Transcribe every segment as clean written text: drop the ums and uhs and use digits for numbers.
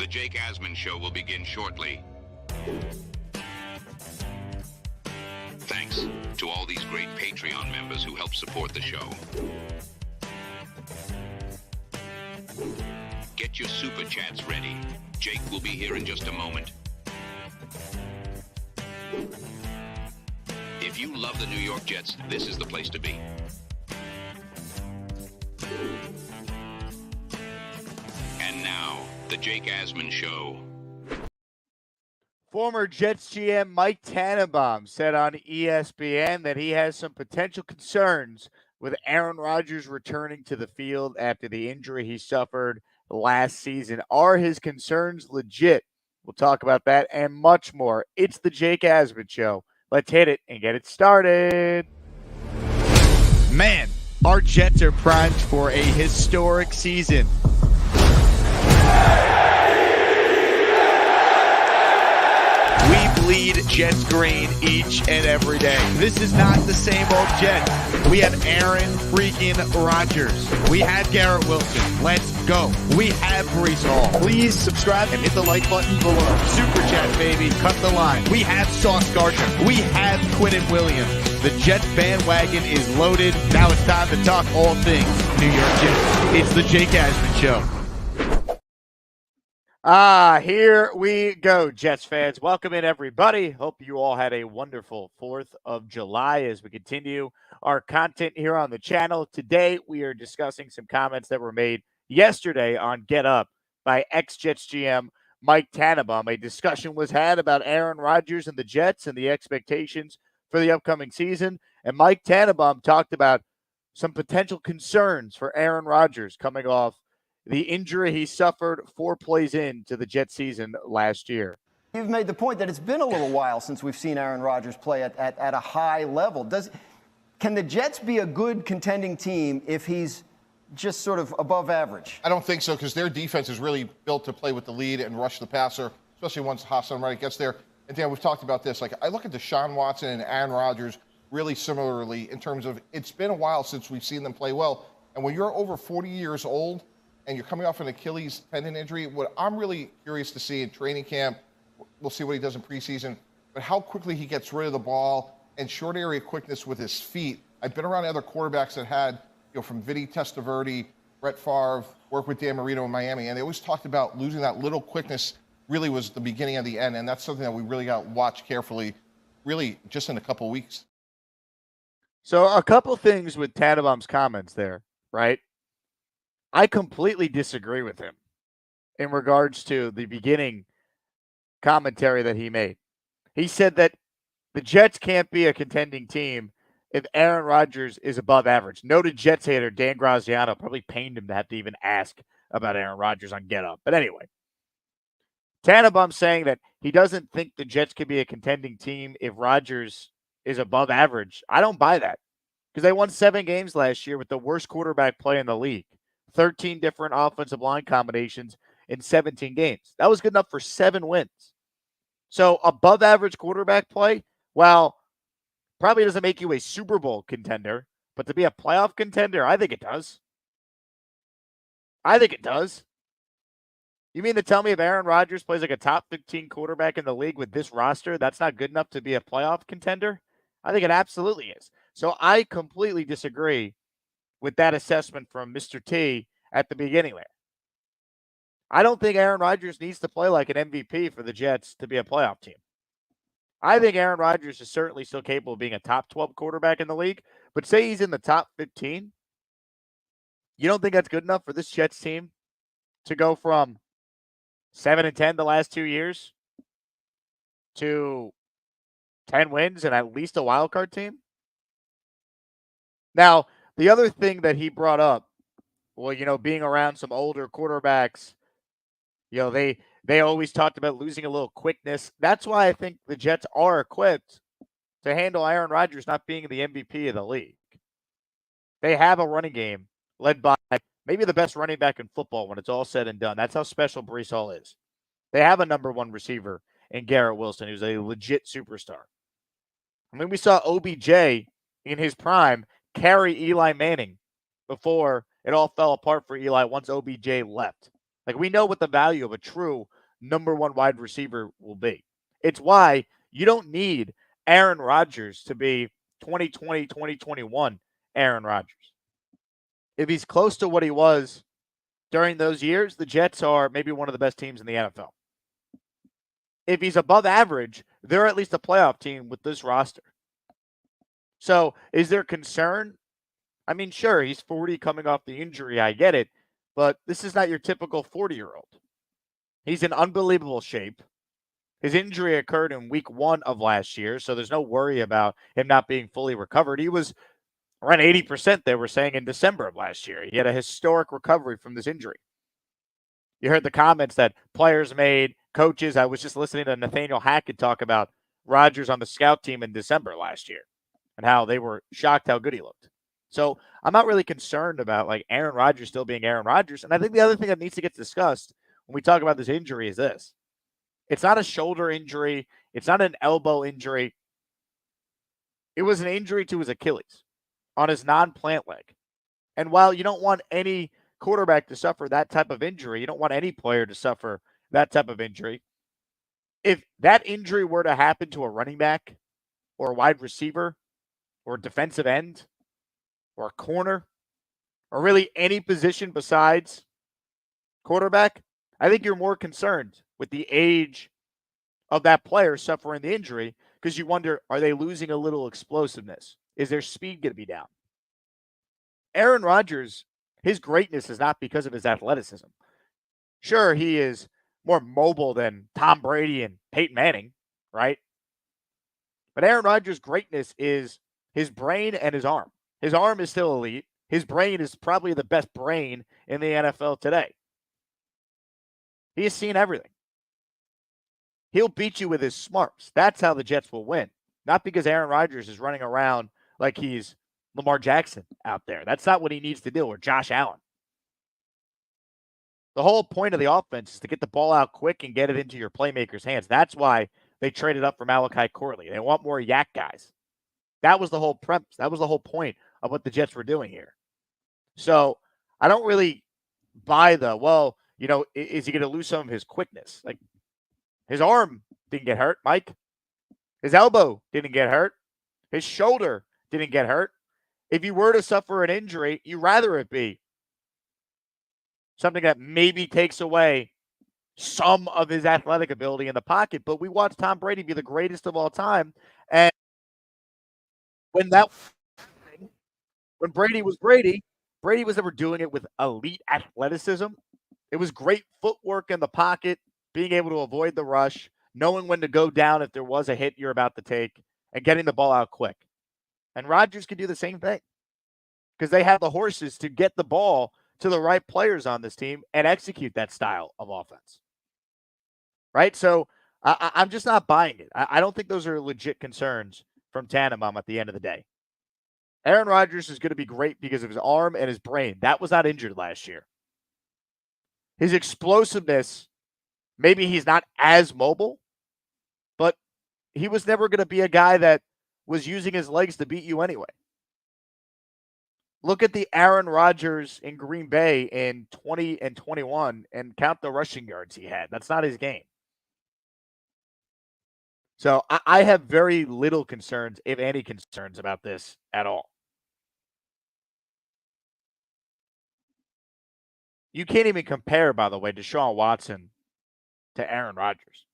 The Jake Asman Show will begin shortly. Thanks to all these great Patreon members who help support the show. Get your super chats ready. Jake will be here in just a moment. If you love the New York Jets, this is the place to be. And now, the Jake Asman Show. Former Jets GM Mike Tannenbaum said on ESPN that he has some potential concerns with Aaron Rodgers returning to the field after the injury he suffered last season. Are his concerns legit? We'll talk about that and much more. It's the Jake Asman Show. Let's hit it and get it started. Man, our Jets are primed for a historic season. We bleed Jets green each and every day. This is not the same old Jets. We have Aaron freaking Rodgers. We have Garrett Wilson. Let's go. We have Breece Hall. Please subscribe and hit the like button below. Super chat, baby. Cut the line. We have Sauce Gardner. We have Quinnen Williams. The Jets bandwagon is loaded. Now it's time to talk all things New York Jets. It's the Jake Asman Show. Here we go, Jets fans. Welcome in, everybody. Hope you all had a wonderful 4th of July as we continue our content here on the channel. Today, we are discussing some comments that were made yesterday on Get Up by ex-Jets GM Mike Tannenbaum. A discussion was had about Aaron Rodgers and the Jets and the expectations for the upcoming season. And Mike Tannenbaum talked about some potential concerns for Aaron Rodgers coming off the injury he suffered 4 plays into the Jets season last year. You've made the point that it's been a little while since we've seen Aaron Rodgers play at a high level. Can the Jets be a good contending team if he's just sort of above average? I don't think so, because their defense is really built to play with the lead and rush the passer, especially once Hassan Reddick gets there. And Dan, we've talked about this. Like, I look at Deshaun Watson and Aaron Rodgers really similarly in terms of it's been a while since we've seen them play well. And when you're over 40 years old and you're coming off an Achilles tendon injury, what I'm really curious to see in training camp, we'll see what he does in preseason, but how quickly he gets rid of the ball and short area quickness with his feet. I've been around other quarterbacks that had, from Vinny Testaverde, Brett Favre, worked with Dan Marino in Miami, and they always talked about losing that little quickness really was the beginning of the end, and that's something that we really got to watch carefully, really just in a couple of weeks. So a couple things with Tannenbaum's comments there, right? I completely disagree with him in regards to the beginning commentary that he made. He said that the Jets can't be a contending team if Aaron Rodgers is above average. Noted Jets hater Dan Graziano probably pained him to have to even ask about Aaron Rodgers on Get Up. But anyway, Tannenbaum saying that he doesn't think the Jets could be a contending team if Rodgers is above average. I don't buy that, because they won 7 games last year with the worst quarterback play in the league. 13 different offensive line combinations in 17 games. That was good enough for 7 wins. So above average quarterback play, while probably doesn't make you a Super Bowl contender, but to be a playoff contender, I think it does. I think it does. You mean to tell me if Aaron Rodgers plays like a top 15 quarterback in the league with this roster, that's not good enough to be a playoff contender? I think it absolutely is. So I completely disagree with that assessment from Mr. T at the beginning there. I don't think Aaron Rodgers needs to play like an MVP for the Jets to be a playoff team. I think Aaron Rodgers is certainly still capable of being a top 12 quarterback in the league, but say he's in the top 15, you don't think that's good enough for this Jets team to go from 7-10 the last 2 years to 10 wins and at least a wild card team? Now, the other thing that he brought up, well, being around some older quarterbacks, they always talked about losing a little quickness. That's why I think the Jets are equipped to handle Aaron Rodgers not being the MVP of the league. They have a running game led by maybe the best running back in football when it's all said and done. That's how special Breece Hall is. They have a number 1 receiver in Garrett Wilson, who's a legit superstar. I mean, we saw OBJ in his prime carry Eli Manning before it all fell apart for Eli once OBJ left. Like, we know what the value of a true number one wide receiver will be. It's why you don't need Aaron Rodgers to be 2020, 2021 Aaron Rodgers. If he's close to what he was during those years, the Jets are maybe one of the best teams in the NFL. If he's above average, they're at least a playoff team with this roster. So is there concern? I mean, sure, he's 40 coming off the injury. I get it. But this is not your typical 40-year-old. He's in unbelievable shape. His injury occurred in week 1 of last year, so there's no worry about him not being fully recovered. He was around 80%, they were saying, in December of last year. He had a historic recovery from this injury. You heard the comments that players made, coaches. I was just listening to Nathaniel Hackett talk about Rodgers on the scout team in December last year and how they were shocked how good he looked. So I'm not really concerned about like Aaron Rodgers still being Aaron Rodgers. And I think the other thing that needs to get discussed when we talk about this injury is this. It's not a shoulder injury. It's not an elbow injury. It was an injury to his Achilles on his non-plant leg. And while you don't want any quarterback to suffer that type of injury, you don't want any player to suffer that type of injury. If that injury were to happen to a running back or a wide receiver or a defensive end or a corner or really any position besides quarterback, I think you're more concerned with the age of that player suffering the injury because you wonder, are they losing a little explosiveness? Is their speed going to be down? Aaron Rodgers, his greatness is not because of his athleticism. Sure, he is more mobile than Tom Brady and Peyton Manning, right? But Aaron Rodgers' greatness is his brain and his arm. His arm is still elite. His brain is probably the best brain in the NFL today. He has seen everything. He'll beat you with his smarts. That's how the Jets will win. Not because Aaron Rodgers is running around like he's Lamar Jackson out there. That's not what he needs to do, or Josh Allen. The whole point of the offense is to get the ball out quick and get it into your playmakers' hands. That's why they traded up for Malachi Corley. They want more yak guys. That was the whole premise. That was the whole point of what the Jets were doing here. So I don't really buy is he going to lose some of his quickness? Like, his arm didn't get hurt, Mike. His elbow didn't get hurt. His shoulder didn't get hurt. If you were to suffer an injury, you'd rather it be something that maybe takes away some of his athletic ability in the pocket. But we watched Tom Brady be the greatest of all time. And when Brady was Brady, Brady was never doing it with elite athleticism. It was great footwork in the pocket, being able to avoid the rush, knowing when to go down if there was a hit you're about to take, and getting the ball out quick. And Rodgers can do the same thing because they have the horses to get the ball to the right players on this team and execute that style of offense. Right? So I'm just not buying it. I don't think those are legit concerns from Tannenbaum at the end of the day. Aaron Rodgers is going to be great because of his arm and his brain. That was not injured last year. His explosiveness, maybe he's not as mobile, but he was never going to be a guy that was using his legs to beat you anyway. Look at the Aaron Rodgers in Green Bay in 20 and 21 and count the rushing yards he had. That's not his game. So I have very little concerns, if any concerns, about this at all. You can't even compare, by the way, Deshaun Watson to Aaron Rodgers.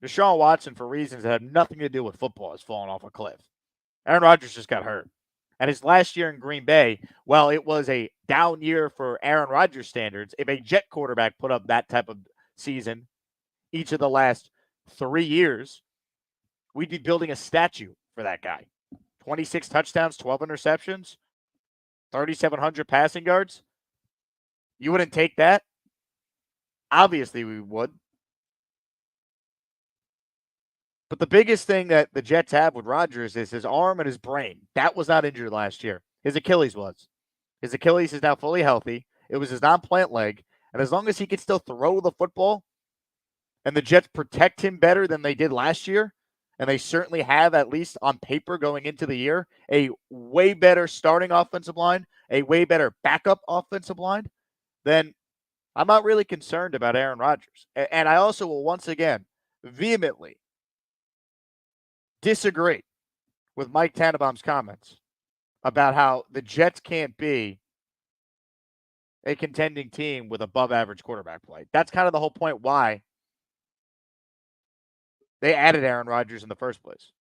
Deshaun Watson, for reasons that have nothing to do with football, has fallen off a cliff. Aaron Rodgers just got hurt. And his last year in Green Bay, well, it was a down year for Aaron Rodgers standards. If a Jet quarterback put up that type of season each of the last 3 years, we'd be building a statue for that guy. 26 touchdowns, 12 interceptions, 3,700 passing yards. You wouldn't take that? Obviously, we would. But the biggest thing that the Jets have with Rodgers is his arm and his brain. That was not injured last year. His Achilles was. His Achilles is now fully healthy. It was his non-plant leg. And as long as he can still throw the football and the Jets protect him better than they did last year, and they certainly have, at least on paper going into the year, a way better starting offensive line, a way better backup offensive line, then I'm not really concerned about Aaron Rodgers. And I also will once again vehemently disagree with Mike Tannenbaum's comments about how the Jets can't be a contending team with above average quarterback play. That's kind of the whole point why they added Aaron Rodgers in the first place.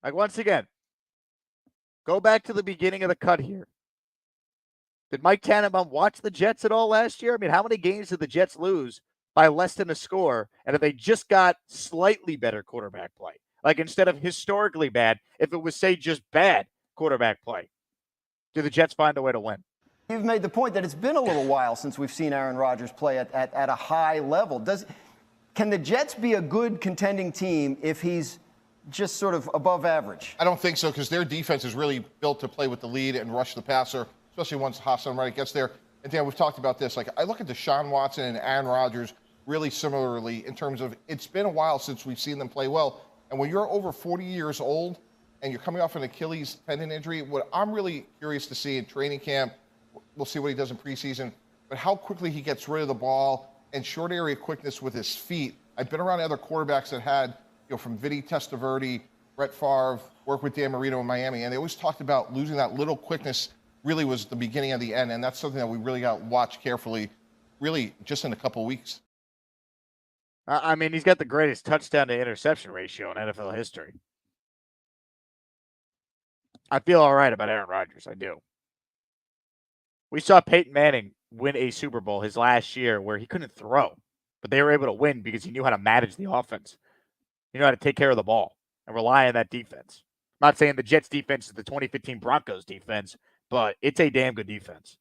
Like, once again, go back to the beginning of the cut here. Did Mike Tannenbaum watch the Jets at all last year? I mean, how many games did the Jets lose by less than a score? And if they just got slightly better quarterback play, like instead of historically bad, if it was, say, just bad quarterback play, do the Jets find a way to win? You've made the point that it's been a little while since we've seen Aaron Rodgers play at a high level. Can the Jets be a good contending team if he's just sort of above average? I don't think so, because their defense is really built to play with the lead and rush the passer, especially once Hassan Reddick gets there. And Dan, we've talked about this. Like, I look at Deshaun Watson and Aaron Rodgers really similarly in terms of it's been a while since we've seen them play well. And when you're over 40 years old and you're coming off an Achilles tendon injury, what I'm really curious to see in training camp, we'll see what he does in preseason, but how quickly he gets rid of the ball and short area quickness with his feet. I've been around other quarterbacks that had, from Vinny Testaverde, Brett Favre, work with Dan Marino in Miami, and they always talked about losing that little quickness really was the beginning of the end, and that's something that we really got to watch carefully, really just in a couple of weeks. I mean, he's got the greatest touchdown to interception ratio in NFL history. I feel all right about Aaron Rodgers. I do. We saw Peyton Manning win a Super Bowl his last year where he couldn't throw, but they were able to win because he knew how to manage the offense. He knew how to take care of the ball and rely on that defense. I'm not saying the Jets defense is the 2015 Broncos defense, but it's a damn good defense.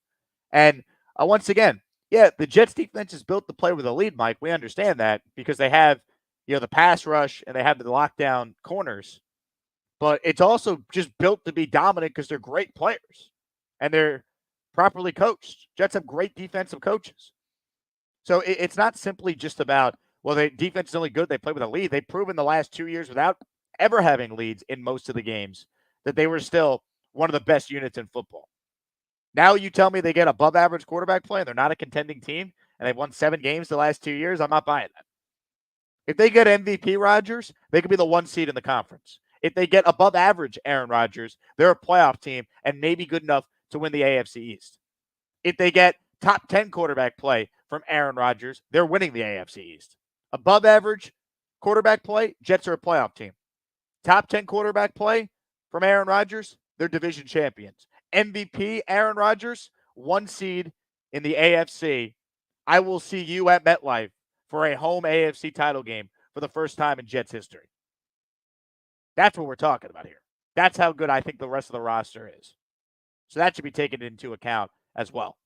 And once again, yeah, the Jets defense is built to play with a lead, Mike. We understand that because they have, the pass rush and they have the lockdown corners. But it's also just built to be dominant because they're great players and they're properly coached. Jets have great defensive coaches. So it's not simply just about, well, the defense is only good, they play with a lead. They've proven the last 2 years without ever having leads in most of the games that they were still one of the best units in football. Now you tell me they get above average quarterback play and they're not a contending team and they've won 7 games the last 2 years, I'm not buying that. If they get MVP Rodgers, they could be the 1 seed in the conference. If they get above average Aaron Rodgers, they're a playoff team and maybe good enough to win the AFC East. If they get top 10 quarterback play from Aaron Rodgers, they're winning the AFC East. Above average quarterback play, Jets are a playoff team. Top 10 quarterback play from Aaron Rodgers, they're division champions. MVP Aaron Rodgers, 1 seed in the AFC. I will see you at MetLife for a home AFC title game for the first time in Jets history. That's what we're talking about here. That's how good I think the rest of the roster is. So that should be taken into account as well.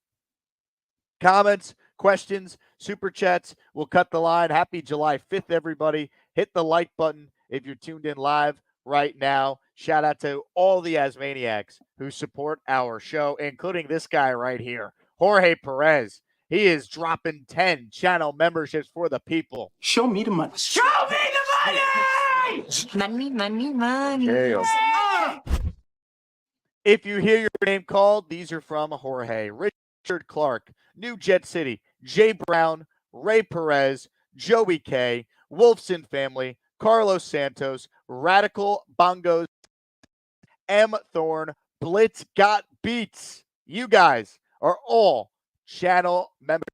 Comments, questions, super chats. We'll cut the line. Happy July 5th, everybody. Hit the like button if you're tuned in live right now. Shout out to all the Asmaniacs who support our show, including this guy right here, Jorge Perez. He is dropping 10 channel memberships for the people. Show me the money. Show me the money! Money. If you hear your name called, these are from Jorge. Richard Clark, New Jet City, Jay Brown, Ray Perez, Joey K, Wolfson family, Carlos Santos, Radical Bongos, M. Thorne, Blitz Got Beats. You guys are all channel members.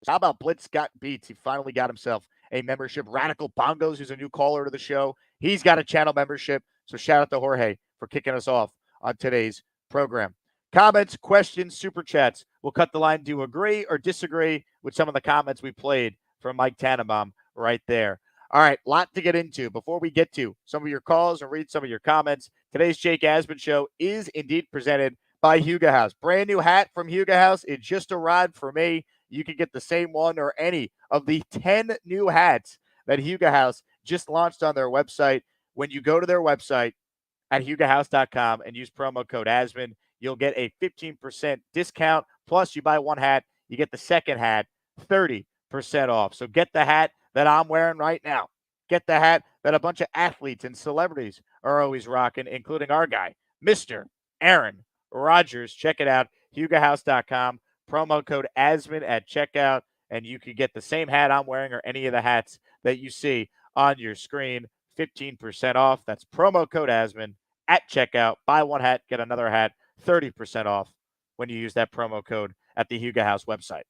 How about Blitz Got Beats? He finally got himself a membership. Radical Bongos, who's a new caller to the show, he's got a channel membership. So shout out to Jorge for kicking us off on today's program. Comments, questions, super chats. We'll cut the line. Do you agree or disagree with some of the comments we played from Mike Tannenbaum right there? All right, lot to get into. Before we get to some of your calls and read some of your comments, today's Jake Asman Show is indeed presented by Huga House. Brand new hat from Huga House. It just arrived for me. You can get the same one or any of the 10 new hats that Huga House just launched on their website. When you go to their website at hugahouse.com and use promo code Asman, you'll get a 15% discount. Plus, you buy one hat, you get the second hat 30% off. So get the hat that I'm wearing right now. Get the hat that a bunch of athletes and celebrities are always rocking, including our guy, Mr. Aaron Rodgers. Check it out, hugahouse.com. promo code Asman at checkout, and you can get the same hat I'm wearing or any of the hats that you see on your screen. 15% off. That's promo code Asman at checkout. Buy one hat, get another hat, 30% off when you use that promo code at the Huga House website.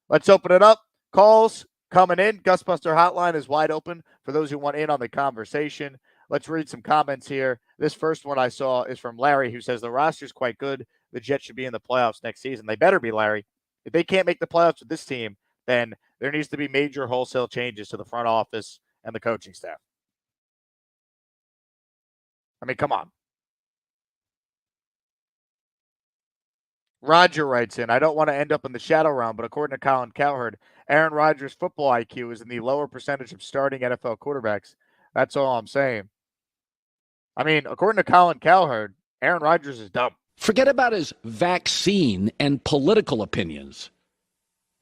Let's open it up. Calls coming in. Gusbuster Hotline is wide open for those who want in on the conversation. Let's read some comments here. This first one I saw is from Larry, who says the roster's quite good. The Jets should be in the playoffs next season. They better be, Larry. If they can't make the playoffs with this team, then there needs to be major wholesale changes to the front office and the coaching staff. I mean, come on. Roger writes in, I don't want to end up in the shadow realm, but according to Colin Cowherd, Aaron Rodgers' football IQ is in the lower percentage of starting NFL quarterbacks. That's all I'm saying. I mean, according to Colin Cowherd, Aaron Rodgers is dumb. Forget about his vaccine and political opinions.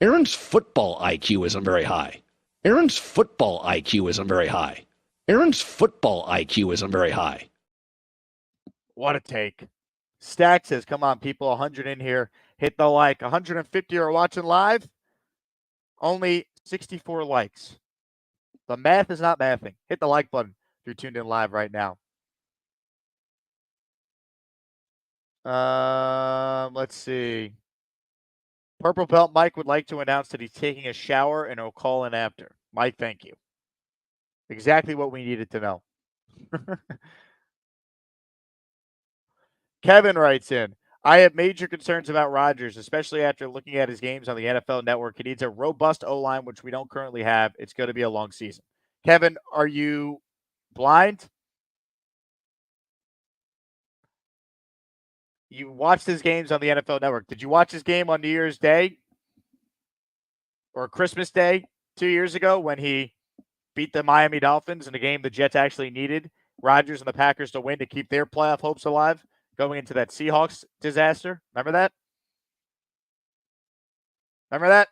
Aaron's football IQ isn't very high. Aaron's football IQ isn't very high. Aaron's football IQ isn't very high. What a take. Stack says, come on, people, 100 in here. Hit the like. 150 are watching live. Only 64 likes. The math is not mathing. Hit the like button if you're tuned in live right now. Let's see. Purple Belt Mike would like to announce that he's taking a shower and he'll call in after. Mike, thank you. Exactly what we needed to know. Kevin writes in, I have major concerns about Rodgers, especially after looking at his games on the NFL Network. He needs a robust O-line, which we don't currently have. It's going to be a long season. Kevin, are you blind? You watched his games on the NFL Network. Did you watch his game on New Year's Day or Christmas Day 2 years ago when he beat the Miami Dolphins in a game the Jets actually needed Rodgers and the Packers to win to keep their playoff hopes alive going into that Seahawks disaster? Remember that? Remember that?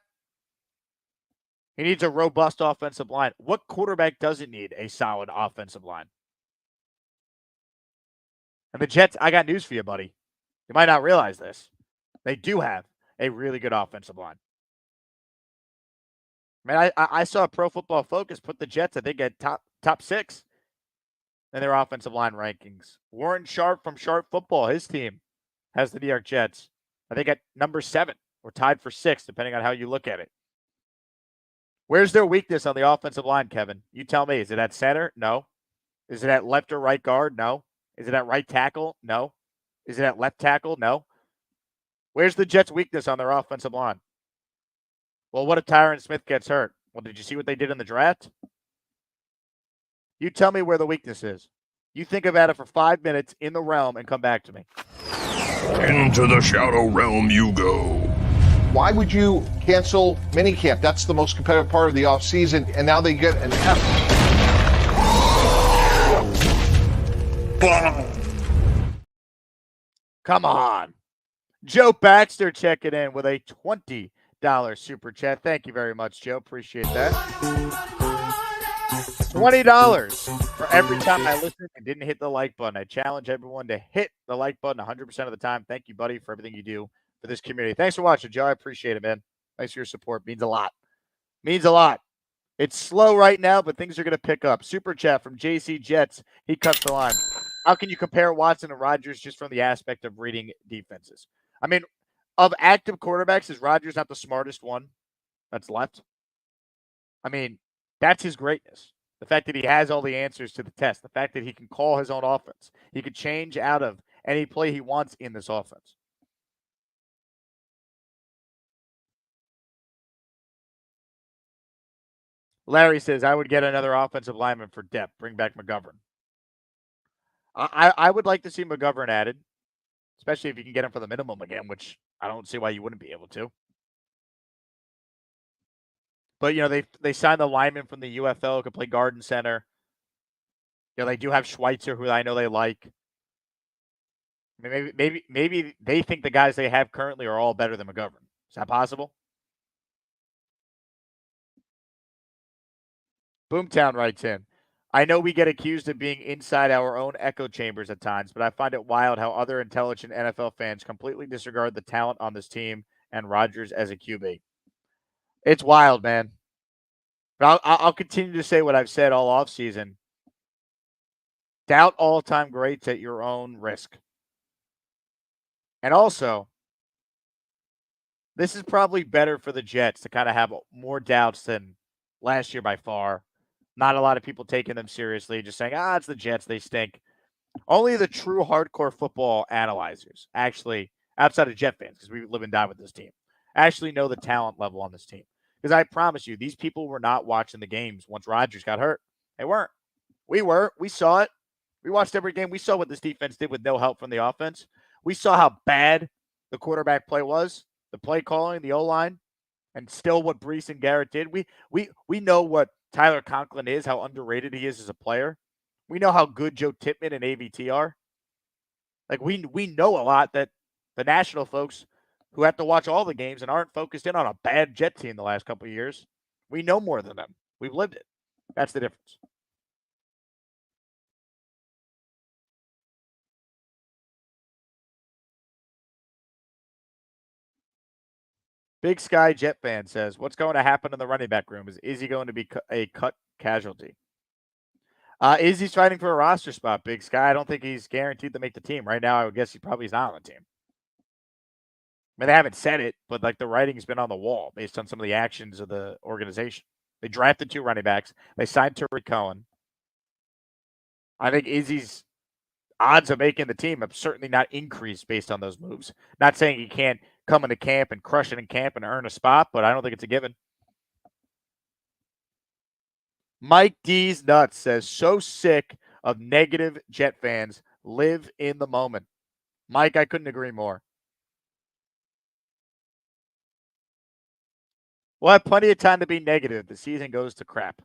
He needs a robust offensive line. What quarterback doesn't need a solid offensive line? And the Jets, I got news for you, buddy. You might not realize this. They do have a really good offensive line. Man, I saw Pro Football Focus put the Jets, I think, at top 6 in their offensive line rankings. Warren Sharp from Sharp Football, his team, has the New York Jets, I think, at number 7 or tied for 6, depending on how you look at it. Where's their weakness on the offensive line, Kevin? You tell me. Is it at center? No. Is it at left or right guard? No. Is it at right tackle? No. Is it at left tackle? No. Where's the Jets' weakness on their offensive line? Well, what if Tyron Smith gets hurt? Well, did you see what they did in the draft? You tell me where the weakness is. You think about it for 5 minutes in the realm and come back to me. Into the shadow realm you go. Why would you cancel minicamp? That's the most competitive part of the offseason, and now they get an F. Come on. Joe Baxter checking in with a $20 super chat. Thank you very much, Joe. Appreciate that. $20 for every time I listen and didn't hit the like button. I challenge everyone to hit the like button 100% of the time. Thank you, buddy, for everything you do for this community. Thanks for watching, Joe. I appreciate it, man. Thanks for your support. Means a lot. Means a lot. It's slow right now, but things are going to pick up. Super chat from JC Jets. He cuts the line. How can you compare Watson and Rodgers just from the aspect of reading defenses? I mean, of active quarterbacks, is Rodgers not the smartest one that's left? I mean, that's his greatness. The fact that he has all the answers to the test. The fact that he can call his own offense. He could change out of any play he wants in this offense. Larry says, I would get another offensive lineman for depth. Bring back McGovern. I would like to see McGovern added, especially if you can get him for the minimum again, which I don't see why you wouldn't be able to. But, you know, they signed the lineman from the UFL who could play guard and center. You know, they do have Schweitzer, who I know they like. I mean, maybe they think the guys they have currently are all better than McGovern. Is that possible? Boomtown writes in, I know we get accused of being inside our own echo chambers at times, but I find it wild how other intelligent NFL fans completely disregard the talent on this team and Rodgers as a QB. It's wild, man. But I'll continue to say what I've said all offseason. Doubt all-time greats at your own risk. And also, this is probably better for the Jets to kind of have more doubts than last year by far. Not a lot of people taking them seriously, just saying, it's the Jets, they stink. Only the true hardcore football analyzers, actually, outside of Jet fans, because we live and die with this team, actually know the talent level on this team. Because I promise you, these people were not watching the games once Rodgers got hurt. They weren't. We were. We saw it. We watched every game. We saw what this defense did with no help from the offense. We saw how bad the quarterback play was, the play calling, the O-line, and still what Brees and Garrett did. We know what Tyler Conklin is, how underrated he is as a player. We know how good Joe Tippmann and AVT are. Like, we know a lot that the national folks who have to watch all the games and aren't focused in on a bad Jet team the last couple of years, we know more than them. We've lived it. That's the difference. Big Sky Jet fan says, what's going to happen in the running back room? Is he going to be a cut casualty? Izzy's fighting for a roster spot, Big Sky. I don't think he's guaranteed to make the team. Right now, I would guess he probably is not on the team. I mean, they haven't said it, but like the writing's been on the wall based on some of the actions of the organization. They drafted 2 running backs. They signed Tariq Cohen. I think Izzy's odds of making the team have certainly not increased based on those moves. Not saying he can't come into camp and crush it in camp and earn a spot, but I don't think it's a given. Mike D's Nuts says, so sick of negative Jet fans. Live in the moment. Mike, I couldn't agree more. We'll have plenty of time to be negative. The season goes to crap.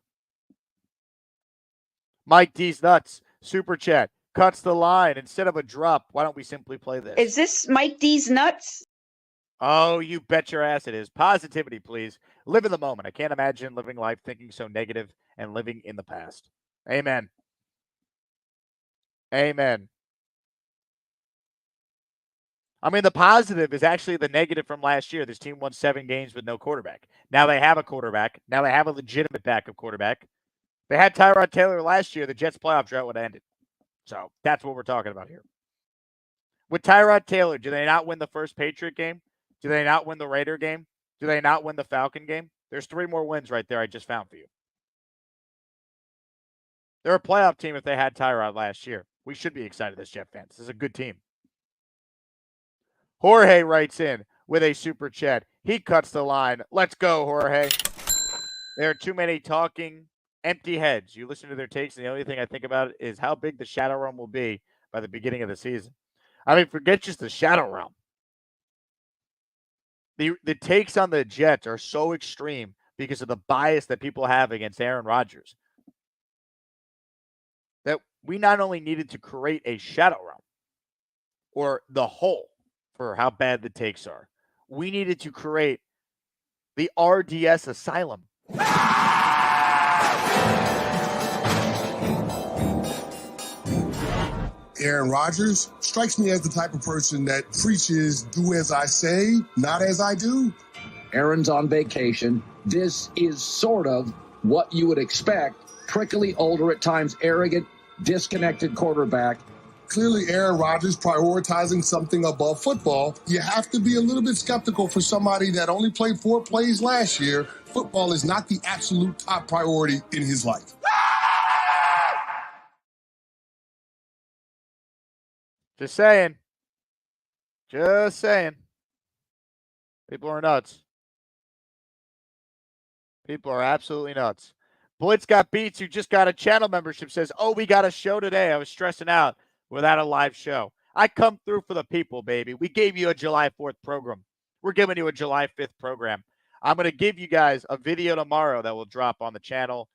Mike D's Nuts, Super Chat, cuts the line. Instead of a drop, why don't we simply play this? Is this Mike D's Nuts? Oh, you bet your ass it is. Positivity, please. Live in the moment. I can't imagine living life thinking so negative and living in the past. Amen. Amen. I mean, the positive is actually the negative from last year. This team won 7 games with no quarterback. Now they have a quarterback. Now they have a legitimate backup quarterback. They had Tyrod Taylor last year. The Jets' playoff drought would have ended. So that's what we're talking about here. With Tyrod Taylor, do they not win the first Patriot game? Do they not win the Raider game? Do they not win the Falcon game? There's 3 more wins right there I just found for you. They're a playoff team if they had Tyrod last year. We should be excited as Jet fans. This is a good team. Jorge writes in with a super chat. He cuts the line. Let's go, Jorge. There are too many talking empty heads. You listen to their takes, and the only thing I think about is how big the Shadow Realm will be by the beginning of the season. I mean, forget just the Shadow Realm. The takes on the Jets are so extreme because of the bias that people have against Aaron Rodgers that we not only needed to create a Shadow Realm or the hole for how bad the takes are, we needed to create the RDS Asylum. Aaron Rodgers strikes me as the type of person that preaches, do as I say, not as I do. Aaron's on vacation. This is sort of what you would expect. Prickly, older, at times arrogant, disconnected quarterback. Clearly, Aaron Rodgers prioritizing something above football. You have to be a little bit skeptical for somebody that only played 4 plays last year. Football is not the absolute top priority in his life. Just saying. Just saying. People are nuts. People are absolutely nuts. Blitz got beats. You just got a channel membership. Says, oh, we got a show today. I was stressing out without a live show. I come through for the people, baby. We gave you a July 4th program. We're giving you a July 5th program. I'm going to give you guys a video tomorrow that will drop on the channel.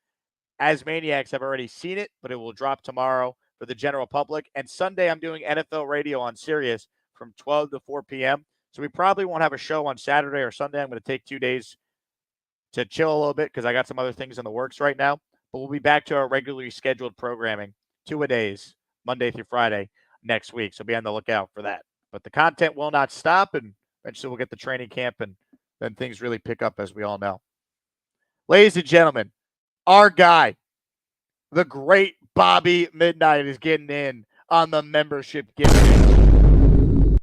As Maniacs have already seen it, but it will drop tomorrow for the general public. And Sunday, I'm doing NFL radio on Sirius from 12 to 4 p.m. So we probably won't have a show on Saturday or Sunday. I'm going to take 2 days to chill a little bit because I got some other things in the works right now. But we'll be back to our regularly scheduled programming 2-a-days, Monday through Friday next week. So be on the lookout for that. But the content will not stop, and Eventually we'll get the training camp, and then things really pick up, as we all know. Ladies and gentlemen, our guy, the great Bobby Midnight, is getting in on the membership gifting.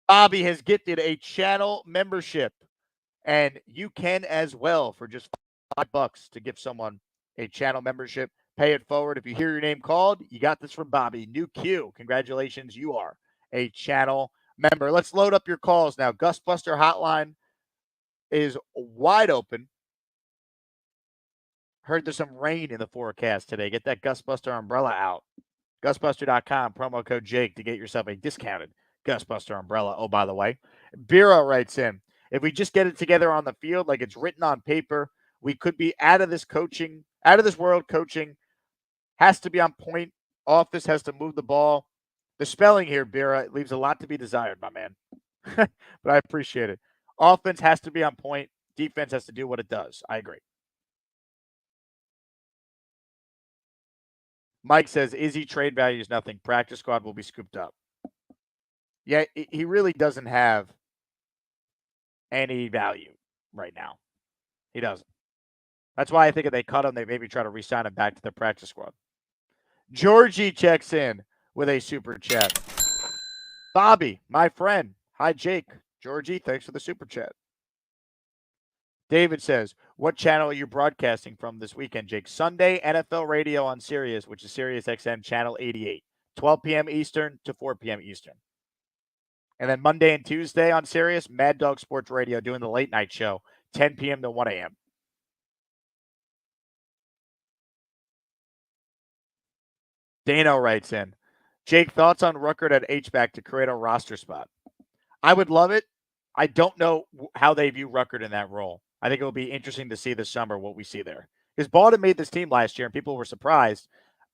Bobby has gifted a channel membership, and you can as well for just $5 to give someone a channel membership. Pay it forward. If you hear your name called, you got this from Bobby. New Q. Congratulations. You are a channel member. Let's load up your calls now. Gustbuster hotline is wide open. Heard there's some rain in the forecast today. Get that Gustbuster umbrella out. Gustbuster.com, promo code Jake to get yourself a discounted Gustbuster umbrella. Oh, by the way, Bira writes in, if we just get it together on the field like it's written on paper, we could be out of this world coaching. Has to be on point. Office has to move the ball. The spelling here, Bira, leaves a lot to be desired, my man. But I appreciate it. Offense has to be on point. Defense has to do what it does. I agree. Mike says, Izzy trade value is nothing. Practice squad will be scooped up. Yeah, he really doesn't have any value right now. He doesn't. That's why I think if they cut him, they maybe try to re-sign him back to the practice squad. Georgie checks in with a super chat. Bobby, my friend. Hi, Jake. Georgie, thanks for the super chat. David says, what channel are you broadcasting from this weekend, Jake? Sunday, NFL Radio on Sirius, which is Sirius XM Channel 88, 12 p.m. Eastern to 4 p.m. Eastern. And then Monday and Tuesday on Sirius, Mad Dog Sports Radio doing the late night show, 10 p.m. to 1 a.m. Dano writes in, Jake, thoughts on Ruckert at H-back to create a roster spot? I would love it. I don't know how they view Ruckert in that role. I think it will be interesting to see this summer what we see there. Because Baldwin made this team last year, and people were surprised.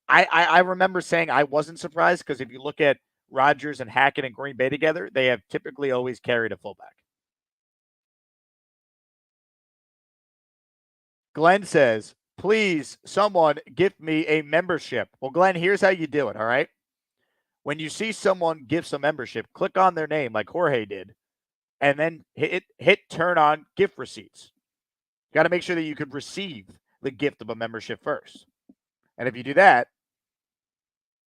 I remember saying I wasn't surprised because if you look at Rodgers and Hackett and Green Bay together, they have typically always carried a fullback. Glenn says, please, someone gift me a membership. Well, Glenn, here's how you do it, all right? When you see someone gifts a membership, click on their name like Jorge did, and then hit turn on gift receipts. You got to make sure that you could receive the gift of a membership first. And if you do that,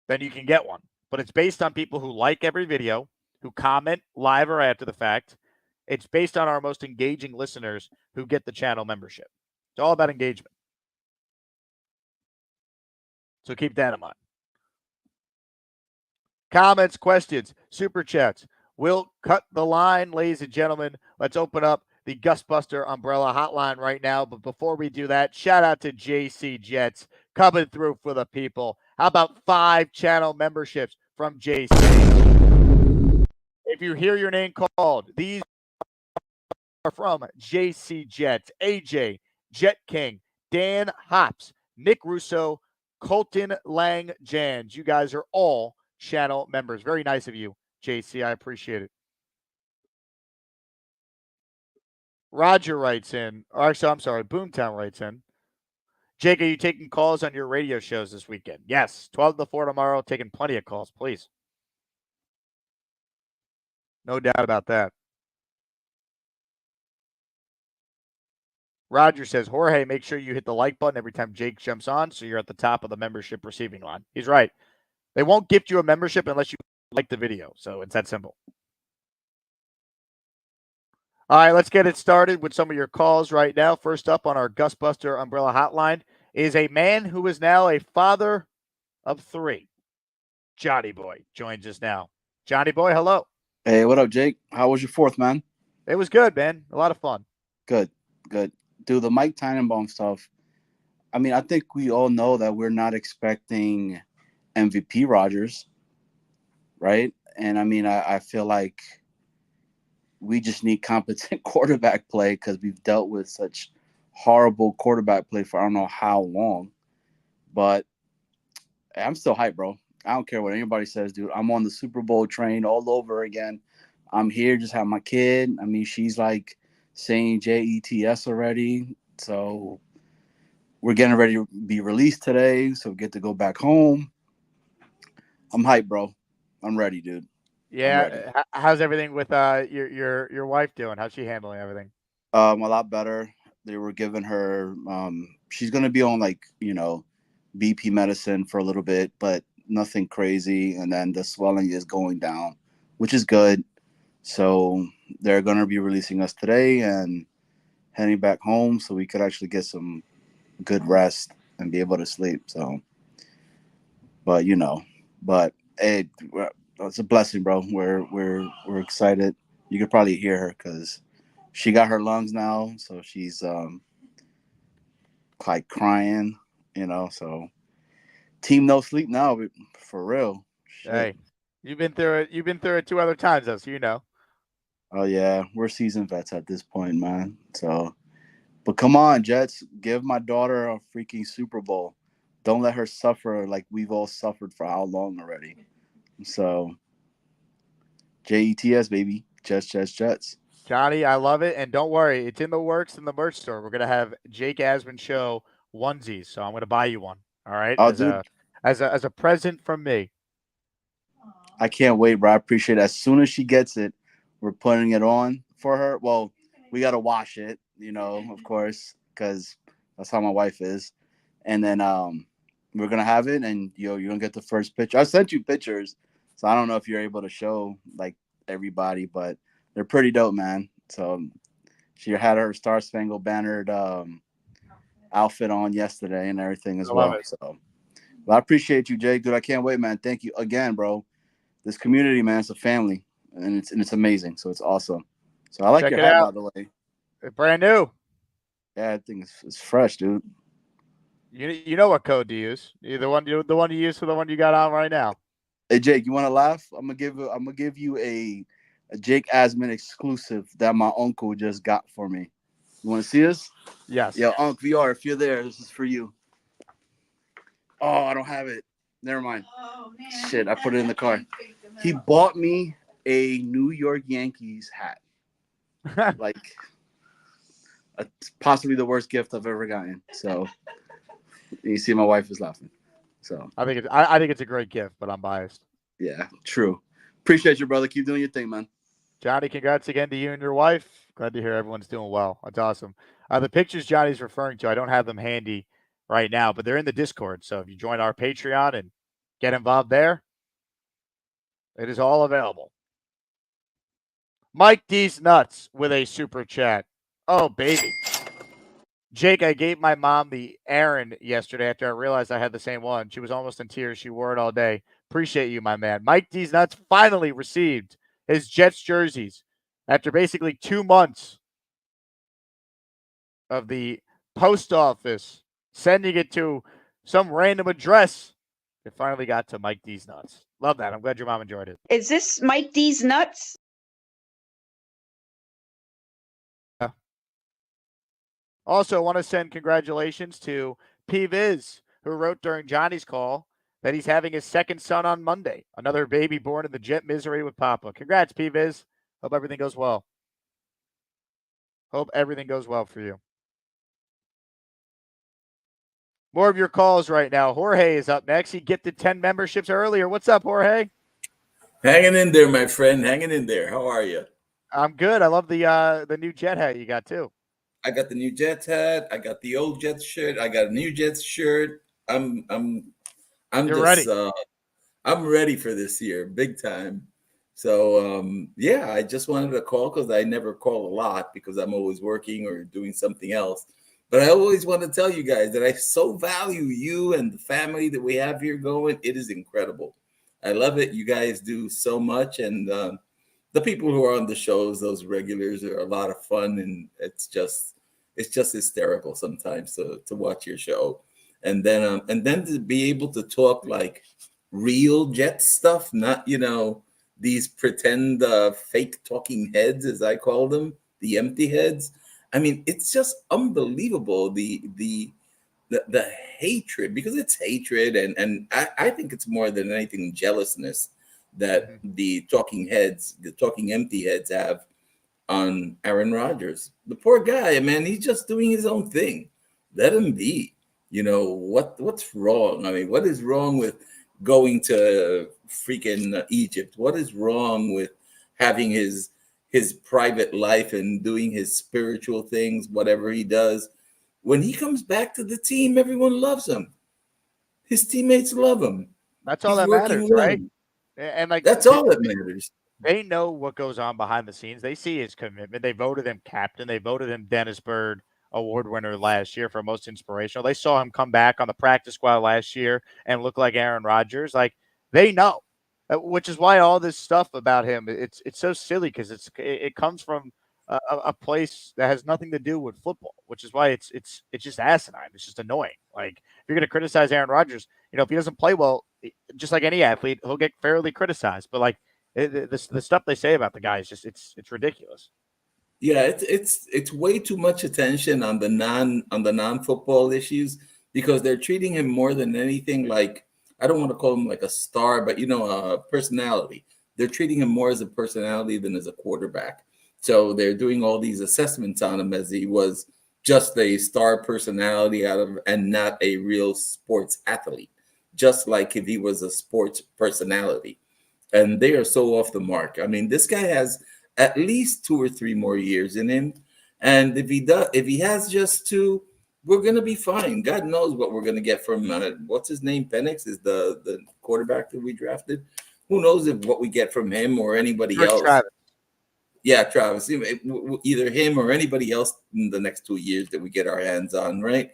then you can get one. But it's based on people who like every video, who comment live or after the fact. It's based on our most engaging listeners who get the channel membership. It's all about engagement. So keep that in mind. Comments, questions, super chats. We'll cut the line, ladies and gentlemen. Let's open up the Gustbuster umbrella hotline right now. But before we do that, shout out to JC Jets coming through for the people. How about 5 channel memberships from JC? If you hear your name called, these are from JC Jets, AJ, Jet King, Dan Hops, Nick Russo, Colton Lang Jans. You guys are all channel members. Very nice of you, JC. I appreciate it. Roger writes in, or actually, I'm sorry, Boomtown writes in. Jake, are you taking calls on your radio shows this weekend? Yes. 12 to 4 tomorrow, taking plenty of calls, please. No doubt about that. Roger says, Jorge, make sure you hit the like button every time Jake jumps on so you're at the top of the membership receiving line. He's right. They won't gift you a membership unless you like the video, so it's that simple. All right, let's get it started with some of your calls right now. First up on our Gustbuster umbrella hotline is a man who is now a father of 3. Johnny Boy joins us now. Johnny Boy, hello. Hey, what up, Jake? How was your 4th, man? It was good, man. A lot of fun. Good. Dude, the Mike Tannenbaum stuff, I mean, I think we all know that we're not expecting MVP Rodgers, right? And, I mean, I feel like we just need competent quarterback play because we've dealt with such horrible quarterback play for I don't know how long. But I'm still hyped, bro. I don't care what anybody says, dude. I'm on the Super Bowl train all over again. I'm here, just have my kid. I mean, she's like saying JETS already. So we're getting ready to be released today. So we get to go back home. I'm hyped, bro. I'm ready, dude. Yeah. How's everything with your wife doing? How's she handling everything? A lot better. They were giving her she's gonna be on like, BP medicine for a little bit, but nothing crazy. And then the swelling is going down, which is good. So they're gonna be releasing us today and heading back home so we could actually get some good rest and be able to sleep. So, but hey, it's a blessing, bro. We're excited. You could probably hear her because she got her lungs now, so she's like crying, So team no sleep now, for real. Shit. Hey, you've been through it. You've been through it 2 other times, though, so you know. Oh yeah, we're seasoned vets at this point, man. So, but come on, Jets, give my daughter a freaking Super Bowl. Don't let her suffer like we've all suffered for how long already. So, JETS, baby. Jets. Johnny, I love it. And don't worry, it's in the works in the merch store. We're going to have Jake Asman Show onesies. So I'm going to buy you one. All right. As a present from me. I can't wait, bro. I appreciate it. As soon as she gets it, we're putting it on for her. Well, we got to wash it, of course, because that's how my wife is. And then we're going to have it, and you're going to get the first picture. I sent you pictures, so I don't know if you're able to show, like, everybody, but they're pretty dope, man. So she had her Star Spangled Bannered outfit on yesterday and everything as well. So I appreciate you, Jake, dude. I can't wait, man. Thank you again, bro. This community, man, it's a family, and it's amazing. So it's awesome. So I like your hat, by the way. It's brand new. Yeah, I think it's fresh, dude. You know what code to use? The one you use for the one you got on right now. Hey, Jake, you want to laugh? I'm gonna give you a Jake Asman exclusive that my uncle just got for me. You want to see this? Yes. Yo, Unc VR, if you're there, this is for you. Oh, I don't have it. Never mind. Oh, man. Shit, I put it in the car. He bought me a New York Yankees hat. Like, possibly the worst gift I've ever gotten. So, you see, my wife is laughing. So I think it's a great gift, but I'm biased. Yeah, true. Appreciate you, brother. Keep doing your thing, man. Johnny, congrats again to you and your wife. Glad to hear everyone's doing well. That's awesome. The pictures Johnny's referring to, I don't have them handy right now, but they're in the Discord. So if you join our Patreon and get involved there, it is all available. Mike D's Nuts with a super chat. Oh, baby. Jake, I gave my mom the Aaron yesterday after I realized I had the same one. She was almost in tears. She wore it all day. Appreciate you, my man. Mike D's Nuts finally received his Jets jerseys after basically 2 months of the post office sending it to some random address. It finally got to Mike D's Nuts. Love that. I'm glad your mom enjoyed it. Is this Mike D's Nuts? Also, want to send congratulations to P-Viz, who wrote during Johnny's call that he's having his second son on Monday. Another baby born in the jet misery with Papa. Congrats, P-Viz. Hope everything goes well. Hope everything goes well for you. More of your calls right now. Jorge is up next. He gifted 10 memberships earlier. What's up, Jorge? Hanging in there, my friend. Hanging in there. How are you? I'm good. I love the new jet hat you got too. I got the new Jets hat. I got the old Jets shirt. I got a new Jets shirt. I'm ready. I'm ready for this year, big time. So yeah, I just wanted to call because I never call a lot because I'm always working or doing something else. But I always want to tell you guys that I so value you and the family that we have here going. It is incredible. I love it. You guys do so much, and the people who are on the shows, those regulars, are a lot of fun, and it's just hysterical sometimes to watch your show, and then to be able to talk like real Jet stuff, not these pretend fake talking heads, as I call them, the empty heads. I mean, it's just unbelievable the hatred, because it's hatred, and I think it's more than anything jealousness that the talking heads, the talking empty heads have on Aaron Rodgers. The poor guy, man, he's just doing his own thing. Let him be. What's wrong? I mean, what is wrong with going to freaking Egypt? What is wrong with having his private life and doing his spiritual things, whatever he does? When he comes back to the team, everyone loves him. His teammates love him. That's all He's that working matters, well. right? And like That's all that matters. They know what goes on behind the scenes. They see his commitment. They voted him captain. They voted him Dennis Bird Award winner last year for most inspirational. They saw him come back on the practice squad last year and look like Aaron Rodgers. Like, they know, which is why all this stuff about him, it's so silly, because it comes from a place that has nothing to do with football, which is why it's just asinine. It's just annoying. Like, if you're going to criticize Aaron Rodgers, if he doesn't play well, just like any athlete, he'll get fairly criticized. But like, the stuff they say about the guy is just it's ridiculous. Yeah, it's way too much attention on the non-football issues, because they're treating him more than anything like, I don't want to call him like a star, but a personality. They're treating him more as a personality than as a quarterback. So they're doing all these assessments on him as he was just a star personality and not a real sports athlete, just like if he was a sports personality. And they are so off the mark. I mean, this guy has at least 2 or 3 more years in him. And if he has just 2, we're going to be fine. God knows what we're going to get from, what's his name? Penix is the quarterback that we drafted. Who knows what we get from him or anybody else. Travis. Yeah, Travis. Either him or anybody else in the next 2 years that we get our hands on, right?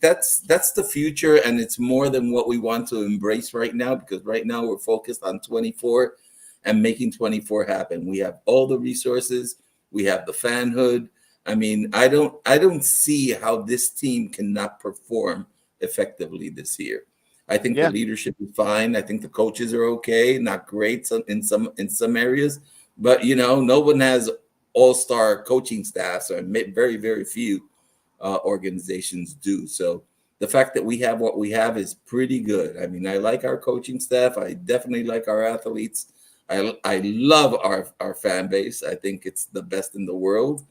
That's the future, and it's more than what we want to embrace right now, because right now we're focused on 24 and making 24 happen. We have all the resources. We have the fanhood. I mean, I don't see how this team cannot perform effectively this year. I think the leadership is fine. I think the coaches are okay, not great in some areas, but no one has all-star coaching staffs, or very, very few organizations do. So the fact that we have what we have is pretty good. I mean, I like our coaching staff. I definitely like our athletes. I love our fan base. I think it's the best in the world.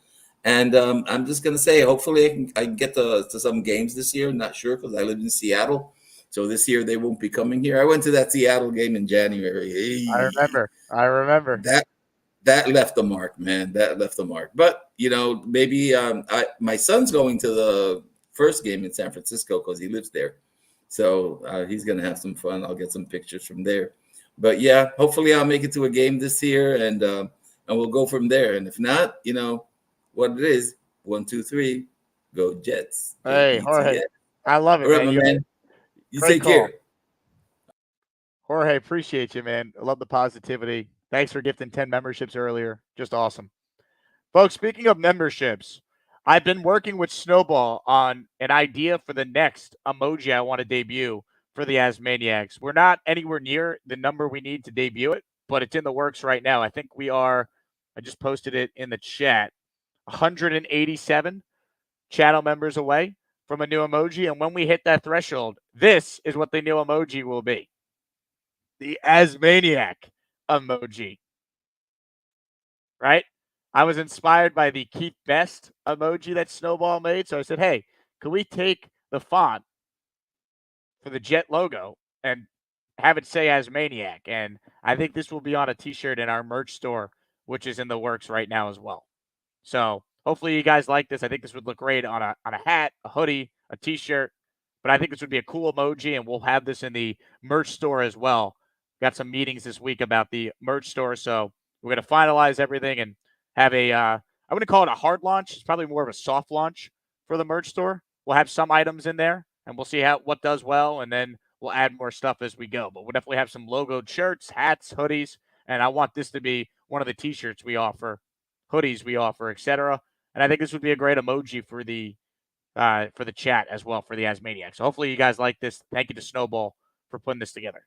And I'm just going to say, hopefully I can get to some games this year. Not sure, because I live in Seattle. So this year they won't be coming here. I went to that Seattle game in January. Hey, I remember. That left a mark, man. That left a mark. But, maybe my son's going to the first game in San Francisco because he lives there. So he's going to have some fun. I'll get some pictures from there. But, yeah, hopefully I'll make it to a game this year, and we'll go from there. And if not, what it is, 1, 2, 3, go Jets. Hey, Jorge, I love it, all right, man. You take care. Jorge, appreciate you, man. I love the positivity. Thanks for gifting 10 memberships earlier. Just awesome. Folks, speaking of memberships, I've been working with Snowball on an idea for the next emoji I want to debut for the Asmaniacs. We're not anywhere near the number we need to debut it, but it's in the works right now. I think we are, I just posted it in the chat, 187 channel members away from a new emoji. And when we hit that threshold, this is what the new emoji will be. The Asmaniac emoji. Right? I was inspired by the Keep Best emoji that Snowball made. So I said, hey, could we take the font for the Jet logo and have it say Asmaniac? And I think this will be on a t-shirt in our merch store, which is in the works right now as well. So hopefully you guys like this. I think this would look great on a hat, a hoodie, a t-shirt. But I think this would be a cool emoji, and we'll have this in the merch store as well. Got some meetings this week about the merch store, so we're going to finalize everything and have I wouldn't call it a hard launch. It's probably more of a soft launch for the merch store. We'll have some items in there, and we'll see what does well, and then we'll add more stuff as we go. But we'll definitely have some logoed shirts, hats, hoodies, and I want this to be one of the T-shirts we offer, hoodies we offer, etc. And I think this would be a great emoji for the chat as well for the Asmaniacs. So hopefully you guys like this. Thank you to Snowball for putting this together.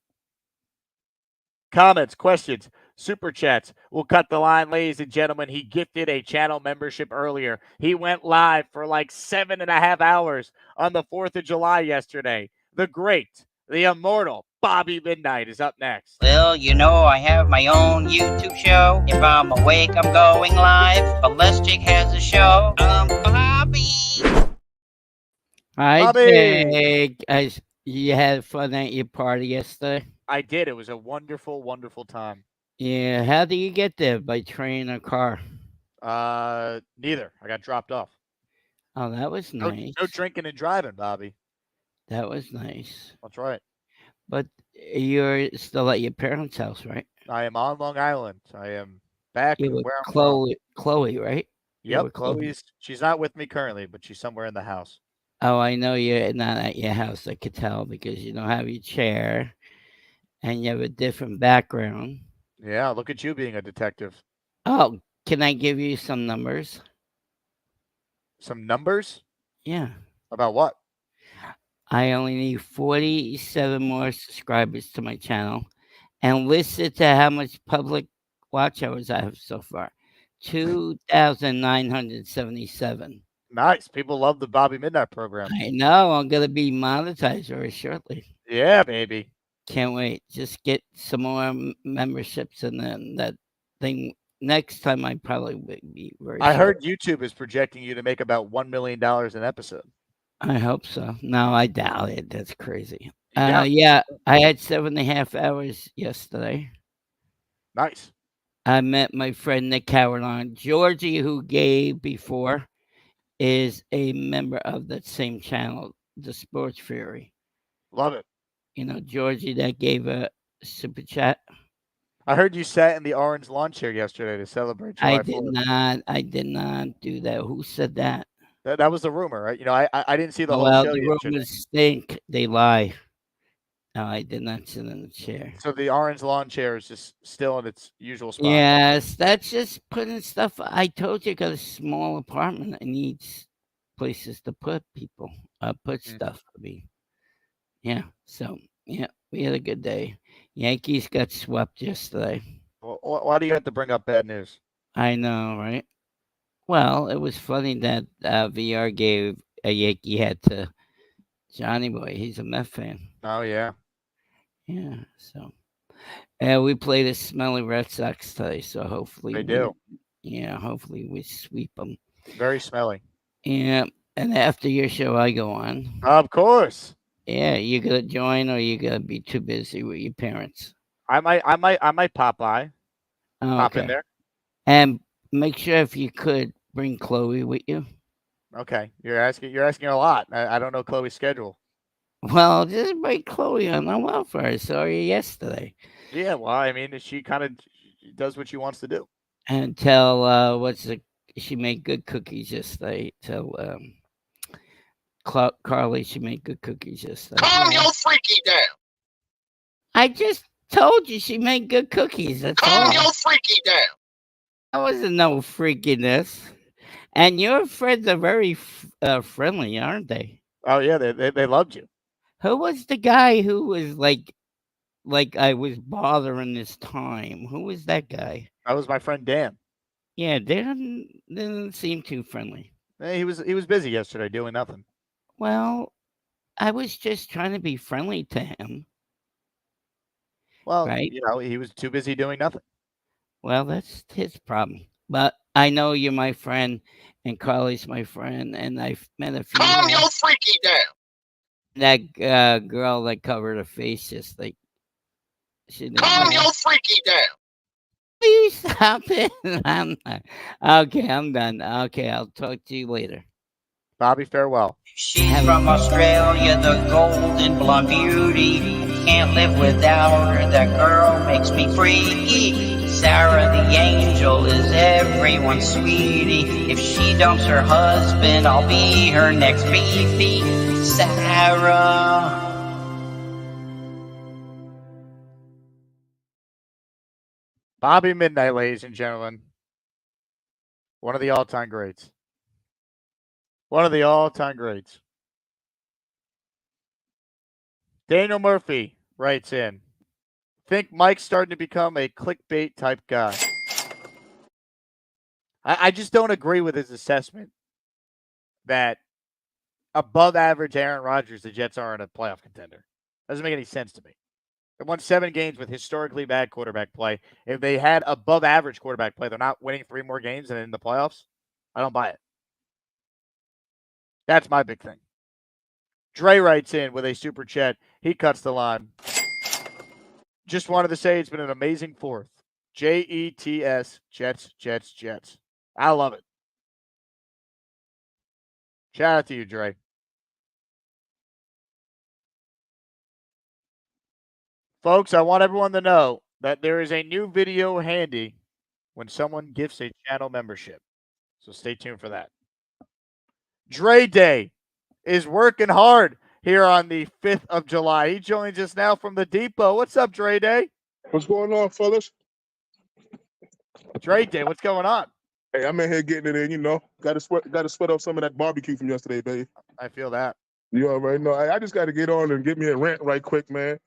Comments, questions, super chats. We'll cut the line, ladies and gentlemen. He gifted a channel membership earlier. He went live for like 7.5 hours on the 4th of July yesterday. The great, the immortal Bobby Midnight is up next. Well, I have my own YouTube show. If I'm awake, I'm going live. Ballistic has a show. Bobby. Hi, Bobby. Jake. You had fun at your party yesterday? I did. It was a wonderful, wonderful time. Yeah. How do you get there? By train or car? Neither. I got dropped off. Oh, that was nice. No drinking and driving, Bobby. That was nice. That's right. But you're still at your parents' house, right? I am on Long Island. I am back You were where I'm Chloe, right? Yep, she's not with me currently, but she's somewhere in the house. Oh, I know you're not at your house. I could tell because you don't have your chair and you have a different background. Yeah, look at you being a detective. Oh, can I give you some numbers? Some numbers? Yeah. About what? I only need 47 more subscribers to my channel and listen to how much public watch hours I have so far. 2,977. Nice. People love the Bobby Midnight program. I know. I'm going to be monetized very shortly. Yeah, baby. Can't wait. Just get some more memberships and then that thing. Next time I probably would be very I short. heard YouTube is projecting you to make about $1 million an episode. I hope so. No, I doubt it. That's crazy. Yeah. Yeah, I had 7.5 hours yesterday. Nice. I met my friend Nick Caroline. Georgie, who gave before, is a member of that same channel, the Sports Fury. Love it. You know, Georgie that gave a super chat. I heard you sat in the orange lawn chair yesterday to celebrate July 4th. I did not do that. Who said that? That was the rumor, right? You know, I didn't see the whole Well, show the yesterday. rumors stink. They lie. No, I did not sit in the chair. So the orange lawn chair is just still in its usual spot. Yes, that's just putting stuff. I told you I got a small apartment. I need places to put people, put stuff. I mean, yeah. So yeah, we had a good day. Yankees got swept yesterday. Well, why do you have to bring up bad news? I know, right? Well, it was funny that VR gave a Yankee hat to Johnny Boy. He's a Met fan. Oh yeah. Yeah. So, we played a smelly Red Sox today. So hopefully They do. Yeah, hopefully we sweep them. Very smelly. Yeah, and after your show, I go on. Of course. Yeah, you gonna join, or you gonna be too busy with your parents? I might pop by. Oh, Pop in there. And make sure if you could bring Chloe with you. Okay, you're asking a lot. I don't know Chloe's schedule. Well, just bring Chloe on. I went for her. Saw her yesterday. Yeah, well, I mean, she kind of does what she wants to do. And tell she made good cookies yesterday. Tell Carly she made good cookies yesterday. Calm your freaky down. I just told you she made good cookies. That's Calm all. your freaky down. That wasn't no freakiness. And your friends are very friendly, aren't they? Oh yeah, they loved you. Who was the guy who was like I was bothering this time? Who was that guy? That was my friend Dan. Yeah, Dan didn't seem too friendly. He was busy yesterday doing nothing. Well, I was just trying to be friendly to him. Well, right? you know, he was too busy doing nothing. Well, that's his problem. But I know you're my friend, and Carly's my friend, and I've met a few. Calm your freaky down. That girl that covered her face just like she didn't Calm know. your freaky down. Will you stop it? I'm not. Okay, I'm done. Okay, I'll talk to you later. Bobby, farewell. She's from Australia, the golden blonde beauty. Can't live without her, that girl makes me freaky. Sarah the angel is everyone's sweetie. If she dumps her husband, I'll be her next beefy. Sarah. Bobby Midnight, ladies and gentlemen. One of the all-time greats. One of the all-time greats. Daniel Murphy writes in, think Mike's starting to become a clickbait type guy. I just don't agree with his assessment that above average Aaron Rodgers, the Jets aren't a playoff contender. Doesn't make any sense to me. They won 7 games with historically bad quarterback play. If they had above average quarterback play, they're not winning 3 more games and in the playoffs. I don't buy it. That's my big thing. Dre writes in with a super chat. He cuts the line. Just wanted to say it's been an amazing fourth. Jets, Jets, Jets, Jets. I love it. Shout out to you, Dre. Folks, I want everyone to know that there is a new video handy when someone gifts a channel membership. So stay tuned for that. Dre Day is working hard here on the 5th of July. He joins us now from the depot. What's up, Dre Day? What's going on, fellas? Dre Day, what's going on? Hey, I'm in here getting it in, you know. Got to sweat off some of that barbecue from yesterday, baby. I feel that. You already know. I just got to get on and get me a rant right quick, man.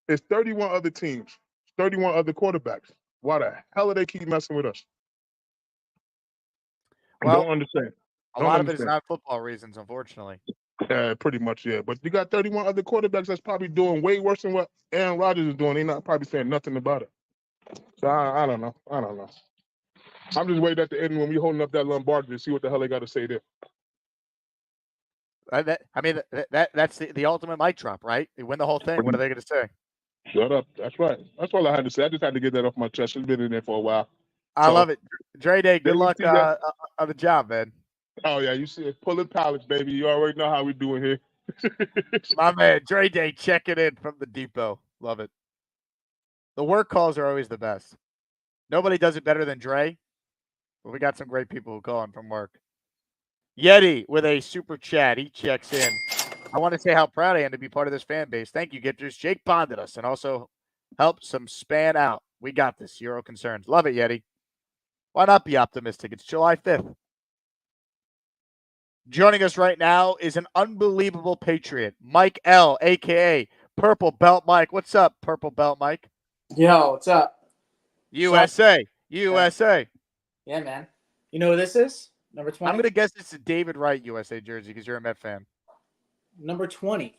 There's 31 other teams, 31 other quarterbacks. Why the hell do they keep messing with us? Well, I don't understand. A lot of it is not football reasons, unfortunately. Pretty much, yeah. But you got 31 other quarterbacks that's probably doing way worse than what Aaron Rodgers is doing. They're not probably saying nothing about it. So I don't know. I'm just waiting at the end when we holding up that Lombardi to see what the hell they got to say there. That's the ultimate mic drop, right? They win the whole thing. What are they going to say? Shut up. That's right. That's all I had to say. I just had to get that off my chest. It's been in there for a while. I love it. Dre Day, good luck on the job, man. Oh, yeah. You see it. Pulling pallets, baby. You already know how we doing here. My man, Dre Day checking in from the depot. Love it. The work calls are always the best. Nobody does it better than Dre, but we got some great people who call in from work. Yeti with a super chat. He checks in. I want to say how proud I am to be part of this fan base. Thank you, Gifters. Jake bonded us and also helped some span out. We got this. Zero concerns. Love it, Yeti. Why not be optimistic? It's July 5th. Joining us right now is an unbelievable Patriot, Mike L., a.k.a. Purple Belt Mike. What's up, Purple Belt Mike? Yo, what's up? USA. USA. Yeah, man. You know who this is? Number 20? I'm going to guess it's a David Wright USA jersey because you're a Met fan. Number 20.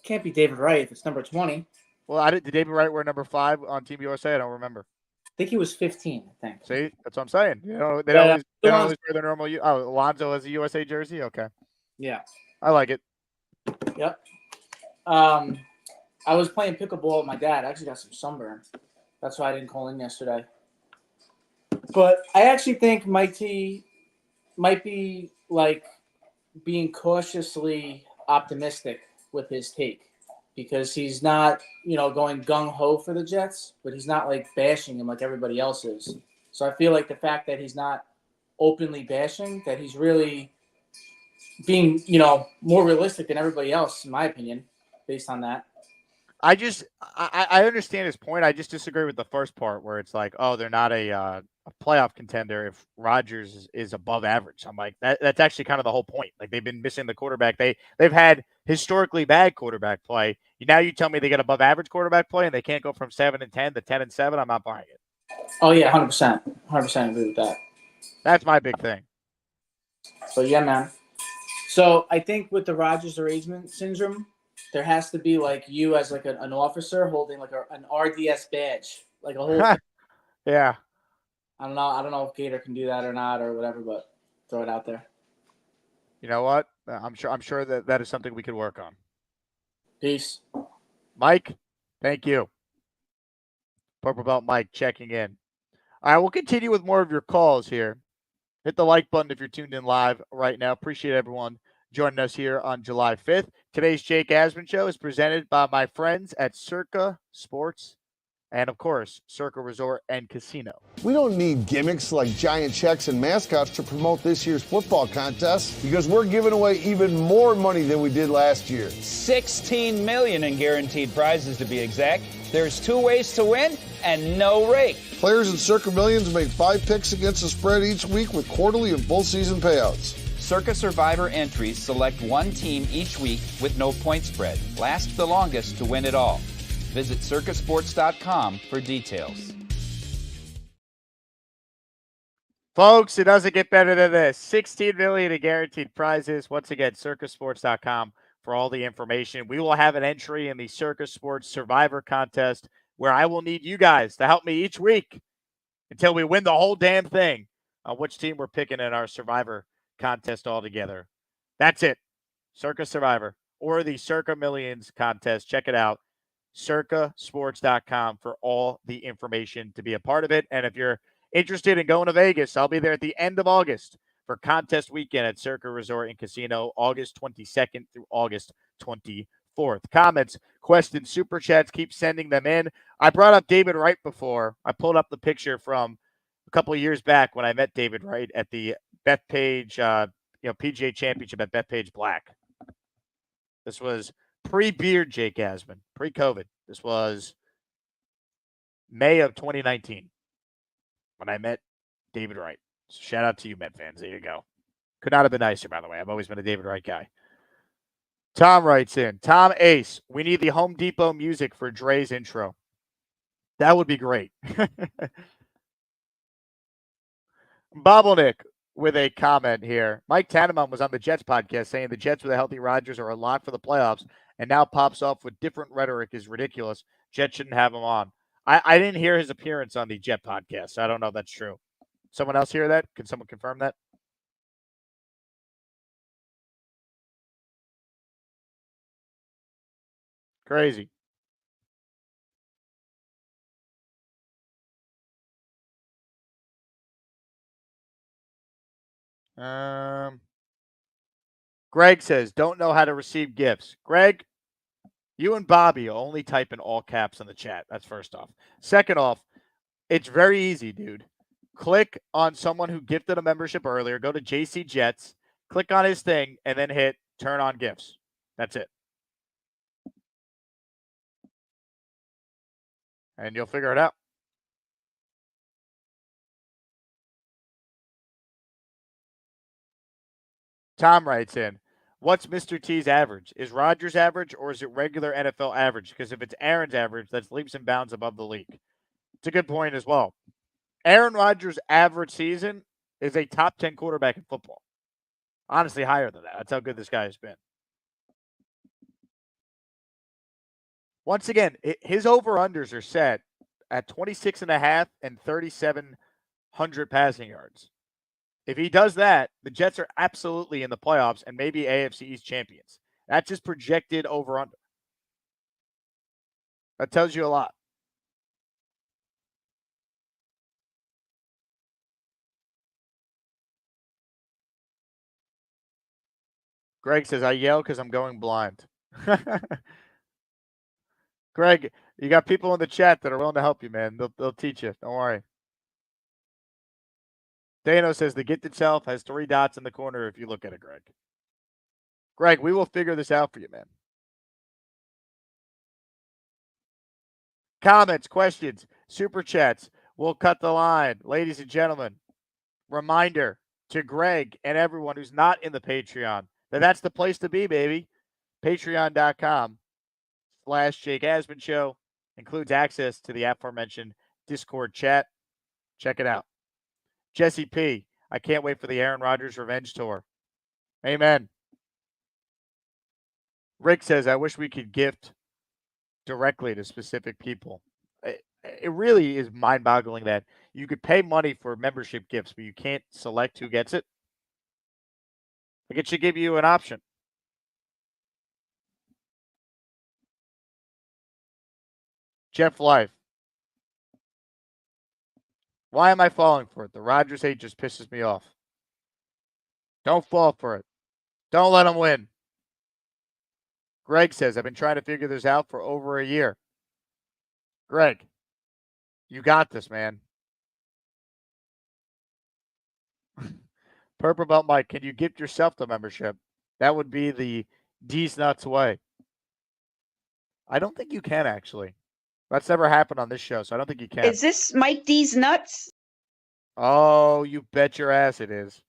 Can't be David Wright if it's number 20. Well, did David Wright wear number 5 on Team USA? I don't remember. I think he was 15, I think. See, that's what I'm saying. You know, they don't always wear the normal. Oh, Alonzo has a USA jersey? Okay. Yeah. I like it. Yep. I was playing pickleball with my dad. I actually got some sunburn. That's why I didn't call in yesterday. But I actually think Mike T might be like being cautiously optimistic with his take because he's not, going gung-ho for the Jets, but he's not like bashing them like everybody else is. So I feel like the fact that he's not openly bashing, that he's really being, more realistic than everybody else, in my opinion, based on that. I understand his point. I just disagree with the first part where it's like, oh, they're not a playoff contender if Rodgers is above average. I'm like, that's actually kind of the whole point. Like they've been missing the quarterback. They've had historically bad quarterback play. Now you tell me they get above average quarterback play and they can't go from 7-10 to 10-7. I'm not buying it. Oh yeah, 100%. 100% agree with that. That's my big thing. But yeah, man. So I think with the Rodgers arrangement syndrome, there has to be like you as like an officer holding like an RDS badge, like a whole. Yeah. I don't know if Gator can do that or not or whatever, but throw it out there. You know what? I'm sure that is something we could work on. Peace. Mike, thank you. Purple Belt Mike checking in. All right, we'll continue with more of your calls here. Hit the like button if you're tuned in live right now. Appreciate everyone joining us here on July 5th. Today's Jake Asman Show is presented by my friends at Circa Sports and, of course, Circa Resort and Casino. We don't need gimmicks like giant checks and mascots to promote this year's football contest because we're giving away even more money than we did last year. $16 million in guaranteed prizes to be exact. There's 2 ways to win and no rake. Players in Circa Millions make 5 picks against the spread each week with quarterly and full season payouts. Circa Survivor entries select one team each week with no point spread. Last the longest to win it all. Visit circasports.com for details. Folks, it doesn't get better than this. $16 million in guaranteed prizes. Once again, circasports.com for all the information. We will have an entry in the Circa Sports Survivor contest where I will need you guys to help me each week until we win the whole damn thing on which team we're picking in our Survivor contest altogether. That's it. Circa Survivor or the Circa Millions contest. Check it out. circasports.com for all the information to be a part of it. And if you're interested in going to Vegas, I'll be there at the end of August for contest weekend at Circa Resort and Casino, August 22nd through August 24th. Comments, questions, super chats, keep sending them in. I brought up David Wright before. I pulled up the picture from a couple of years back when I met David Wright at the Bethpage, PGA Championship at Bethpage Black. This was pre-beard Jake Asman, pre-COVID. This was May of 2019 when I met David Wright. So shout out to you, Met fans. There you go. Could not have been nicer, by the way. I've always been a David Wright guy. Tom writes in, Tom Ace, we need the Home Depot music for Dre's intro. That would be great. Bobbleneck with a comment here. Mike Tannenbaum was on the Jets podcast saying the Jets with a healthy Rodgers are a lock for the playoffs, and now pops off with different rhetoric is ridiculous. Jets shouldn't have him on. I didn't hear his appearance on the Jet podcast, so I don't know if that's true. Someone else hear that? Can someone confirm that? Crazy. Greg says, don't know how to receive gifts. Greg, you and Bobby only type in all caps in the chat. That's first off. Second off, it's very easy, dude. Click on someone who gifted a membership earlier. Go to JC Jets. Click on his thing, and then hit turn on gifts. That's it. And you'll figure it out. Tom writes in, what's Mr. T's average? Is Rodgers average or is it regular NFL average? Because if it's Aaron's average, that's leaps and bounds above the league. It's a good point as well. Aaron Rodgers' average season is a top 10 quarterback in football. Honestly, higher than that. That's how good this guy has been. Once again, his over-unders are set at 26.5 and 3,700 passing yards. If he does that, the Jets are absolutely in the playoffs and maybe AFC East champions. That's just projected over-under. That tells you a lot. Greg says, I yell because I'm going blind. Greg, you got people in the chat that are willing to help you, man. They'll teach you. Don't worry. Dano says the gift itself has 3 dots in the corner if you look at it, Greg. Greg, we will figure this out for you, man. Comments, questions, super chats. We'll cut the line. Ladies and gentlemen, reminder to Greg and everyone who's not in the Patreon that that's the place to be, baby. Patreon.com/Jake Asman Show includes access to the aforementioned Discord chat. Check it out. Jesse P., I can't wait for the Aaron Rodgers revenge tour. Amen. Rick says, I wish we could gift directly to specific people. It really is mind-boggling that you could pay money for membership gifts, but you can't select who gets it. Like, it should give you an option. Jeff Life. Why am I falling for it? The Rodgers hate just pisses me off. Don't fall for it. Don't let them win. Greg says, I've been trying to figure this out for over a year. Greg, you got this, man. Purple Belt Mike, can you gift yourself the membership? That would be the D's Nuts way. I don't think you can, actually. That's never happened on this show, so I don't think you can. Is this Mike D's Nuts? Oh, you bet your ass it is.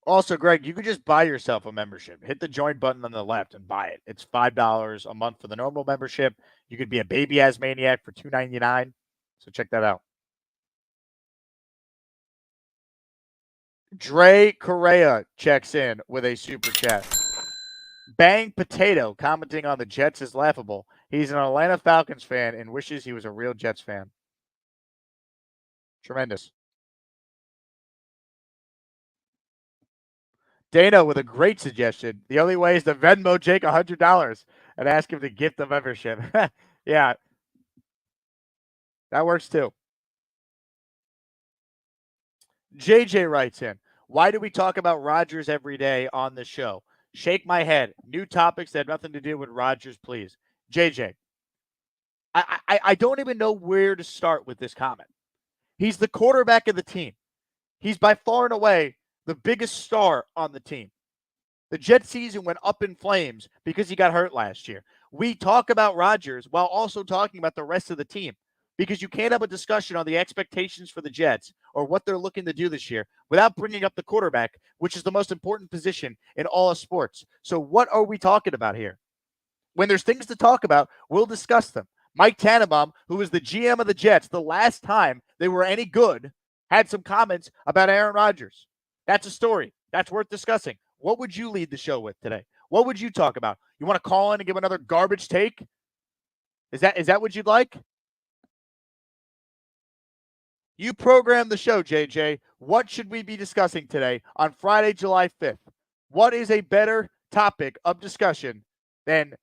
Also, Greg, you could just buy yourself a membership. Hit the join button on the left and buy it. It's $5 a month for the normal membership. You could be a baby Asmaniac for $2.99. So check that out. Dre Correa checks in with a super chat. Bang Potato commenting on the Jets is laughable. He's an Atlanta Falcons fan and wishes he was a real Jets fan. Tremendous. Dana with a great suggestion. The only way is to Venmo Jake $100 and ask him to gift the membership. Yeah, that works too. JJ writes in, why do we talk about Rodgers every day on the show? Shake my head. New topics that have nothing to do with Rodgers, please. JJ, I don't even know where to start with this comment. He's the quarterback of the team. He's by far and away the biggest star on the team. The Jets season went up in flames because he got hurt last year. We talk about Rodgers while also talking about the rest of the team because you can't have a discussion on the expectations for the Jets or what they're looking to do this year without bringing up the quarterback, which is the most important position in all of sports. So what are we talking about here? When there's things to talk about, we'll discuss them. Mike Tannenbaum, who was the GM of the Jets the last time they were any good, had some comments about Aaron Rodgers. That's a story. That's worth discussing. What would you lead the show with today? What would you talk about? You want to call in and give another garbage take? Is that what you'd like? You program the show, JJ. What should we be discussing today on Friday, July 5th? What is a better topic of discussion than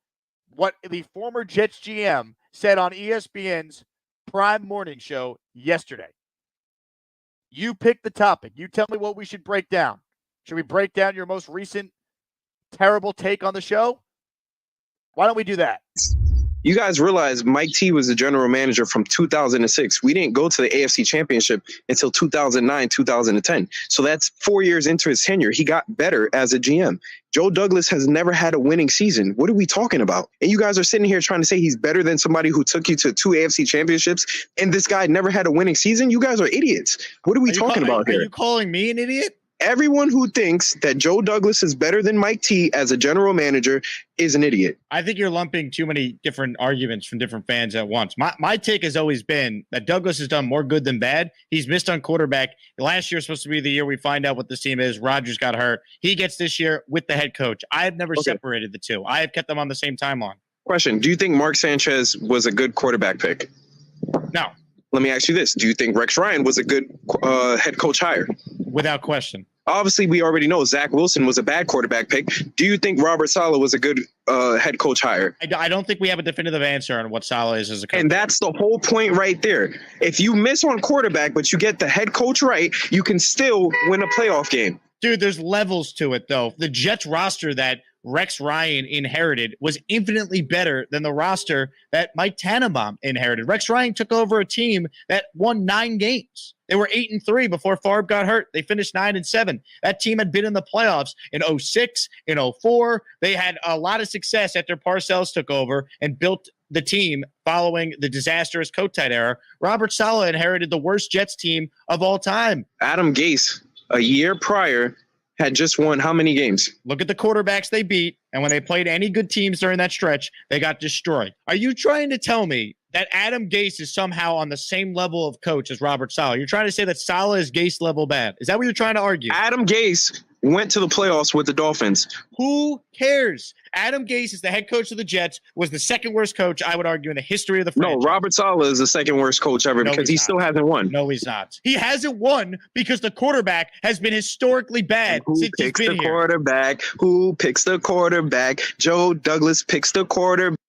what the former Jets GM said on ESPN's prime morning show yesterday? You pick the topic. You tell me what we should break down. Should we break down your most recent terrible take on the show? Why don't we do that? You guys realize Mike T was the general manager from 2006. We didn't go to the AFC Championship until 2009, 2010. So that's 4 years into his tenure. He got better as a GM. Joe Douglas has never had a winning season. What are we talking about? And you guys are sitting here trying to say he's better than somebody who took you to 2 AFC Championships, and this guy never had a winning season? You guys are idiots. What are we talking about here? Are you calling me an idiot? Everyone who thinks that Joe Douglas is better than Mike T as a general manager is an idiot. I think you're lumping too many different arguments from different fans at once. My take has always been that Douglas has done more good than bad. He's missed on quarterback. Last year is supposed to be the year we find out what this team is. Rodgers got hurt. He gets this year with the head coach. I have never separated the two. I have kept them on the same timeline. Question. Do you think Mark Sanchez was a good quarterback pick? No. Let me ask you this. Do you think Rex Ryan was a good head coach hire? Without question. Obviously, we already know Zach Wilson was a bad quarterback pick. Do you think Robert Saleh was a good head coach hire? I don't think we have a definitive answer on what Saleh is as a coach. And that's the whole point right there. If you miss on quarterback, but you get the head coach right, you can still win a playoff game. Dude, there's levels to it, though. The Jets roster that Rex Ryan inherited was infinitely better than the roster that Mike Tannenbaum inherited. Rex Ryan took over a team that won 9 games. They were 8-3 before Favre got hurt. They finished 9-7. That team had been in the playoffs in 2006, in 2004. They had a lot of success after Parcells took over and built the team following the disastrous Kotite era. Robert Saleh inherited the worst Jets team of all time. Adam Gase, a year prior, had just won how many games? Look at the quarterbacks they beat, and when they played any good teams during that stretch, they got destroyed. Are you trying to tell me that Adam Gase is somehow on the same level of coach as Robert Saleh? You're trying to say that Saleh is Gase level bad. Is that what you're trying to argue? Adam Gase went to the playoffs with the Dolphins. Who cares? Adam Gase is the head coach of the Jets, was the second worst coach, I would argue, in the history of the franchise. No, Robert Saleh is the second worst coach ever because he still hasn't won. No, he's not. He hasn't won because the quarterback has been historically bad since he's been here. Quarterback? Who picks the quarterback? Joe Douglas picks the quarterback.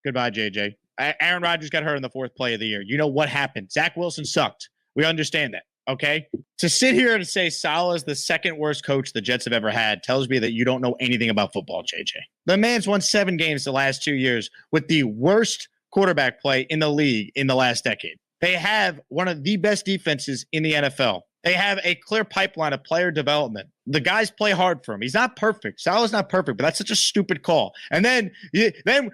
Goodbye, JJ. Aaron Rodgers got hurt in the 4th play of the year. You know what happened. Zach Wilson sucked. We understand that. Okay? To sit here and say Saleh is the second worst coach the Jets have ever had tells me that you don't know anything about football, JJ. The man's won 7 games the last 2 years with the worst quarterback play in the league in the last decade. They have one of the best defenses in the NFL. They have a clear pipeline of player development. The guys play hard for him. He's not perfect. Saleh's not perfect, but that's such a stupid call. And then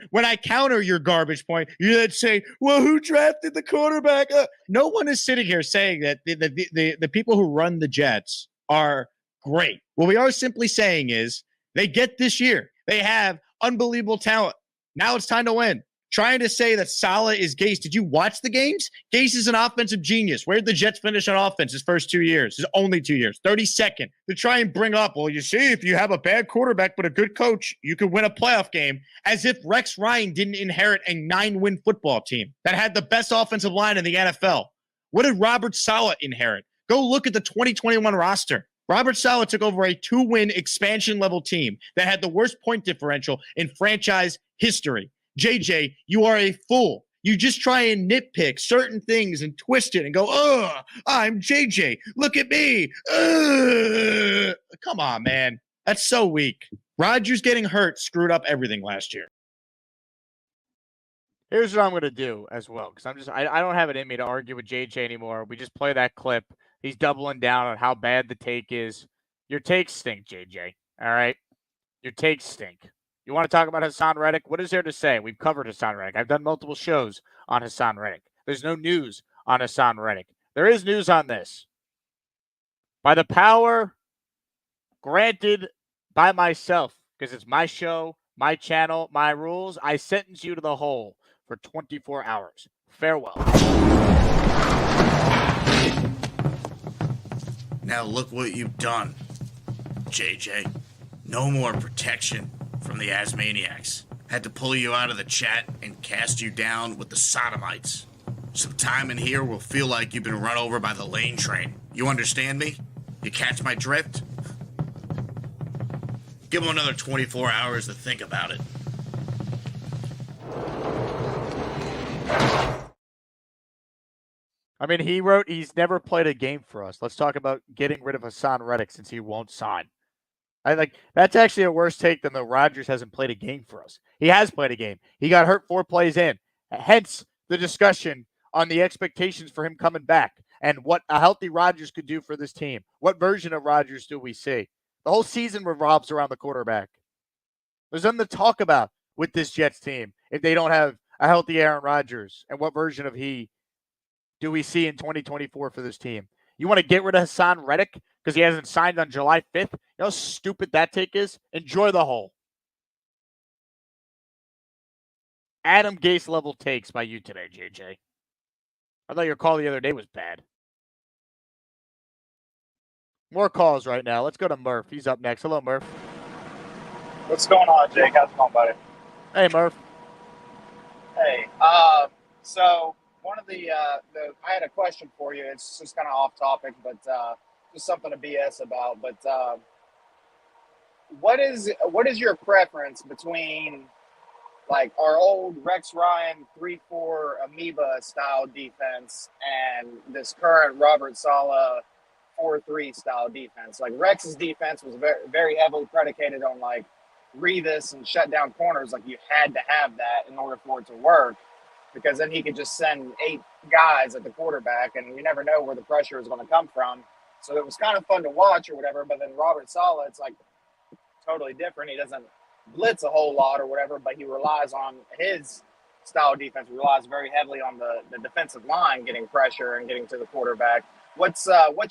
when I counter your garbage point, you then say, well, who drafted the quarterback? No one is sitting here saying that the people who run the Jets are great. What we are simply saying is they get this year. They have unbelievable talent. Now it's time to win. Trying to say that Saleh is Gase. Did you watch the games? Gase is an offensive genius. Where did the Jets finish on offense his first 2 years? His only 2 years. 32nd. To try and bring up, well, you see, if you have a bad quarterback but a good coach, you could win a playoff game, as if Rex Ryan didn't inherit a 9-win football team that had the best offensive line in the NFL. What did Robert Saleh inherit? Go look at the 2021 roster. Robert Saleh took over a 2-win expansion level team that had the worst point differential in franchise history. JJ, you are a fool. You just try and nitpick certain things and twist it and go, I'm JJ. Look at me. Come on, man. That's so weak. Rodgers getting hurt screwed up everything last year. Here's what I'm going to do as well, because I don't have it in me to argue with JJ anymore. We just play that clip. He's doubling down on how bad the take is. Your takes stink, JJ. All right? Your takes stink. You want to talk about Hassan Reddick? What is there to say? We've covered Hassan Reddick. I've done multiple shows on Hassan Reddick. There's no news on Hassan Reddick. There is news on this. By the power granted by myself, because it's my show, my channel, my rules, I sentence you to the hole for 24 hours. Farewell. Now look what you've done, JJ. No more protection from the Asmaniacs. Had to pull you out of the chat and cast you down with the Sodomites. Some time in here will feel like you've been run over by the lane train. You understand me? You catch my drift? Give him another 24 hours to think about it. I mean, he wrote he's never played a game for us. Let's talk about getting rid of Hassan Reddick since he won't sign. That's actually a worse take than the Rodgers hasn't played a game for us. He has played a game. He got hurt 4 plays in. Hence the discussion on the expectations for him coming back and what a healthy Rodgers could do for this team. What version of Rodgers do we see? The whole season revolves around the quarterback. There's nothing to talk about with this Jets team if they don't have a healthy Aaron Rodgers. And what version of he do we see in 2024 for this team? You want to get rid of Hassan Reddick because he hasn't signed on July 5th? You know how stupid that take is? Enjoy the hole. Adam Gase level takes by you today, JJ. I thought your call the other day was bad. More calls right now. Let's go to Murph. He's up next. Hello, Murph. What's going on, Jake? How's it going, buddy? Hey, Murph. Hey, so one of the I had a question for you. It's just kind of off topic, but just something to BS about. But what is your preference between like our old Rex Ryan 3-4 amoeba style defense and this current Robert Saleh 4-3 style defense? Like Rex's defense was very, very heavily predicated on like Revis and shut down corners. Like you had to have that in order for it to work, because then he could just send 8 guys at the quarterback and you never know where the pressure is going to come from. So it was kind of fun to watch or whatever. But then Robert Saleh, it's like totally different. He doesn't blitz a whole lot or whatever, but he relies on his style defense, relies very heavily on the defensive line getting pressure and getting to the quarterback. What's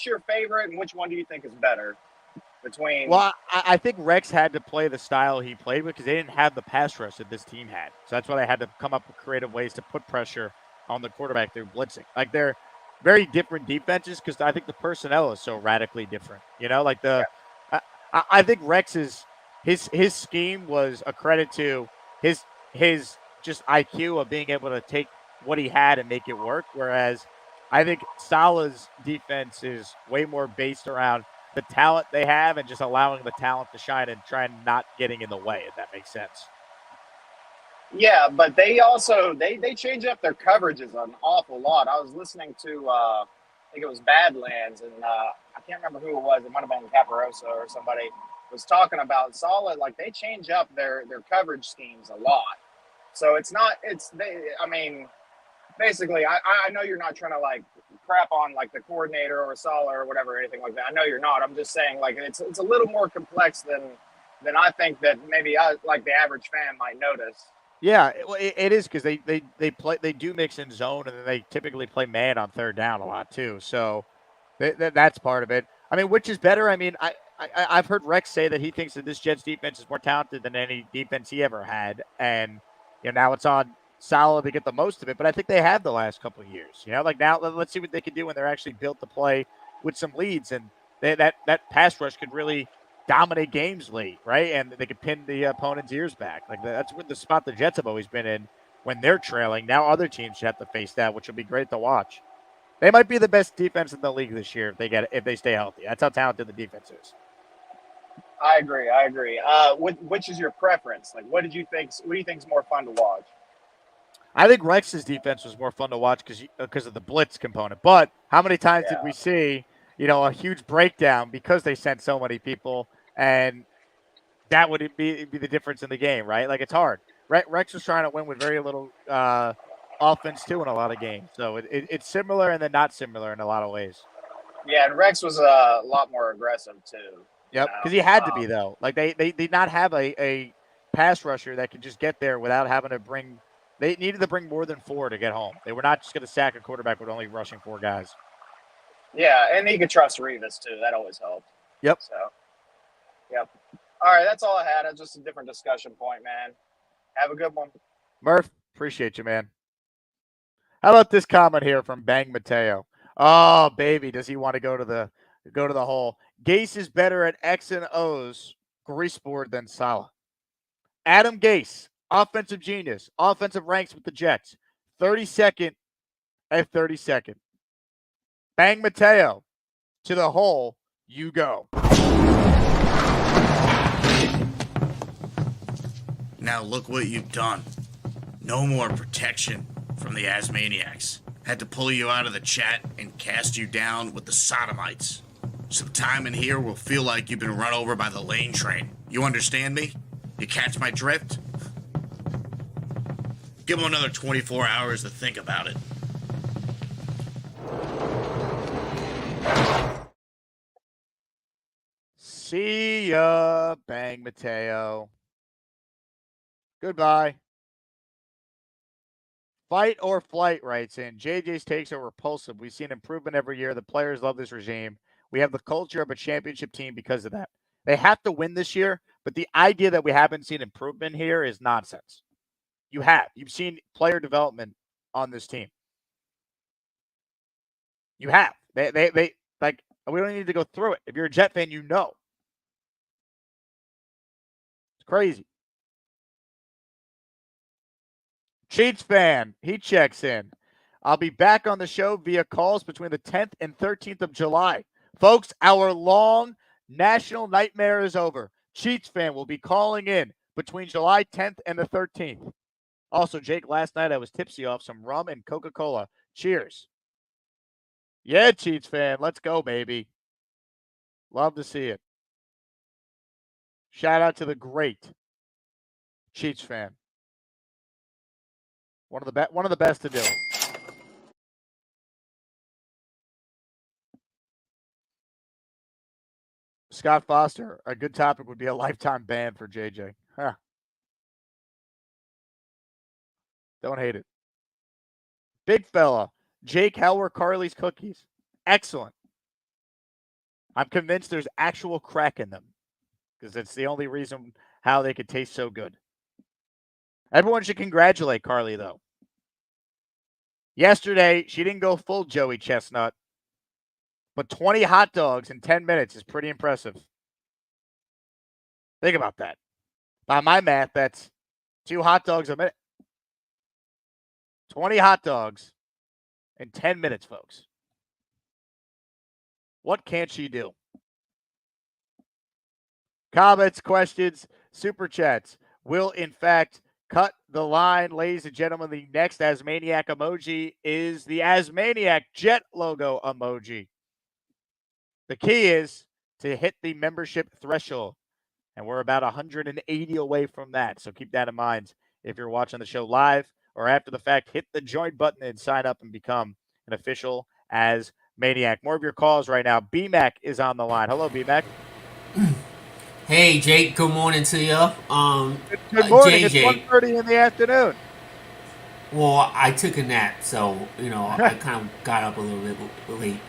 your favorite, and which one do you think is better between? Well, I think Rex had to play the style he played because they didn't have the pass rush that this team had. So that's why they had to come up with creative ways to put pressure on the quarterback through blitzing. Like they're very different defenses because I think the personnel is so radically different. You know, like I think Rex's his scheme was a credit to his just IQ of being able to take what he had and make it work. Whereas I think Saleh's defense is way more based around the talent they have and just allowing the talent to shine and trying not getting in the way, if that makes sense. Yeah, but they also they change up their coverages an awful lot. I was listening to I think it was Badlands, and I can't remember who it was. It might have been Caparosa or somebody was talking about Saleh. Like they change up their coverage schemes a lot. So basically, I know you're not trying to like crap on like the coordinator or Saleh or whatever, or anything like that. I know you're not. I'm just saying like it's a little more complex than I think that maybe like the average fan might notice. Yeah, it is because they do mix in zone, and then they typically play man on third down a lot too. So that's part of it. I mean, which is better? I mean, I've heard Rex say that he thinks that this Jets defense is more talented than any defense he ever had, and now it's on Saleh to get the most of it. But I think they have the last couple of years. Like now, let's see what they can do when they're actually built to play with some leads, and that pass rush could really dominate games late, right? And they could pin the opponent's ears back. Like that's the spot the Jets have always been in when they're trailing. Now other teams should have to face that, which will be great to watch. They might be the best defense in the league this year if they stay healthy. That's how talented the defense is. I agree. Which is your preference? Like, what do you think's more fun to watch? I think Rex's defense was more fun to watch because of the blitz component. But how many times did we see, a huge breakdown because they sent so many people, and that would be the difference in the game, right? Like, it's hard. Rex was trying to win with very little offense too in a lot of games. So it's similar and then not similar in a lot of ways. Yeah, and Rex was a lot more aggressive too. Yep, because he had to be though. Like they did not have a pass rusher that could just get there without having to bring. They needed to bring more than 4 to get home. They were not just going to sack a quarterback with only rushing 4 guys. Yeah, and he could trust Revis too. That always helped. Yep. So, yep. All right, that's all I had. It's just a different discussion point, man. Have a good one. Murph, appreciate you, man. How about this comment here from Bang Mateo? Oh, baby, does he want to go to the hole? Gase is better at X and O's grease board than Saleh. Adam Gase, offensive genius, offensive ranks with the Jets, 32nd at 32nd. Bang Mateo, to the hole you go. Now look what you've done. No more protection from the Asmaniacs. Had to pull you out of the chat and cast you down with the sodomites. Some time in here will feel like you've been run over by the lane train. You understand me? You catch my drift? Give them another 24 hours to think about it. See ya, Bang Mateo. Goodbye. Fight or flight writes in. JJ's takes are repulsive. We've seen improvement every year. The players love this regime. We have the culture of a championship team because of that. They have to win this year, but the idea that we haven't seen improvement here is nonsense. You have. You've seen player development on this team. You have. They like, we don't need to go through it. If you're a Jet fan, you know. It's crazy. Cheats fan, he checks in. I'll be back on the show via calls between the 10th and 13th of July. Folks, our long national nightmare is over. Cheats fan will be calling in between July 10th and the 13th. Also, Jake, last night I was tipsy off some rum and Coca-Cola. Cheers. Yeah, Cheats fan, let's go, baby. Love to see it. Shout out to the great Cheats fan. One of the best to do it. Scott Foster, a good topic would be a lifetime ban for JJ. Huh. Don't hate it. Big fella, Jake, how were Carly's cookies? Excellent. I'm convinced there's actual crack in them because it's the only reason how they could taste so good. Everyone should congratulate Carly, though. Yesterday, she didn't go full Joey Chestnut, but 20 hot dogs in 10 minutes is pretty impressive. Think about that. By my math, that's 2 hot dogs a minute. 20 hot dogs in 10 minutes, folks. What can't she do? Comments, questions, super chats will, in fact, cut the line. Ladies and gentlemen, the next Asmaniac emoji is the Asmaniac Jet logo emoji. The key is to hit the membership threshold, and we're about 180 away from that. So keep that in mind if you're watching the show live or after the fact. Hit the join button and sign up and become an official Asmaniac. More of your calls right now. BMAC is on the line. Hello, BMAC. Hey, Jake. Good morning to you. Good morning. JJ. It's 1:30 in the afternoon. Well, I took a nap, so I kind of got up a little bit late.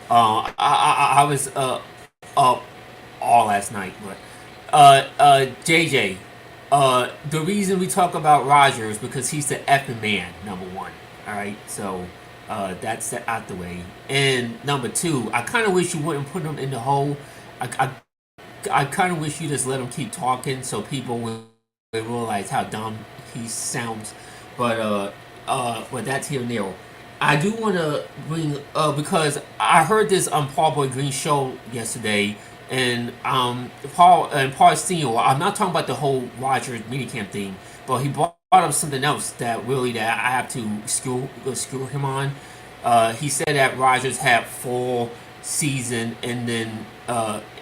I was up all last night, but JJ, the reason we talk about Rodgers because he's the effing man, number one. All right, so that's out the way. And number two, I kind of wish you wouldn't put him in the hole. I kind of wish you just let him keep talking so people will realize how dumb he sounds. But that's here and there. I do want to bring because I heard this on Paul Boy Green show yesterday, and Paul Senior. I'm not talking about the whole Rodgers minicamp thing, but he brought up something else that I have to school him on. He said that Rodgers had full season and then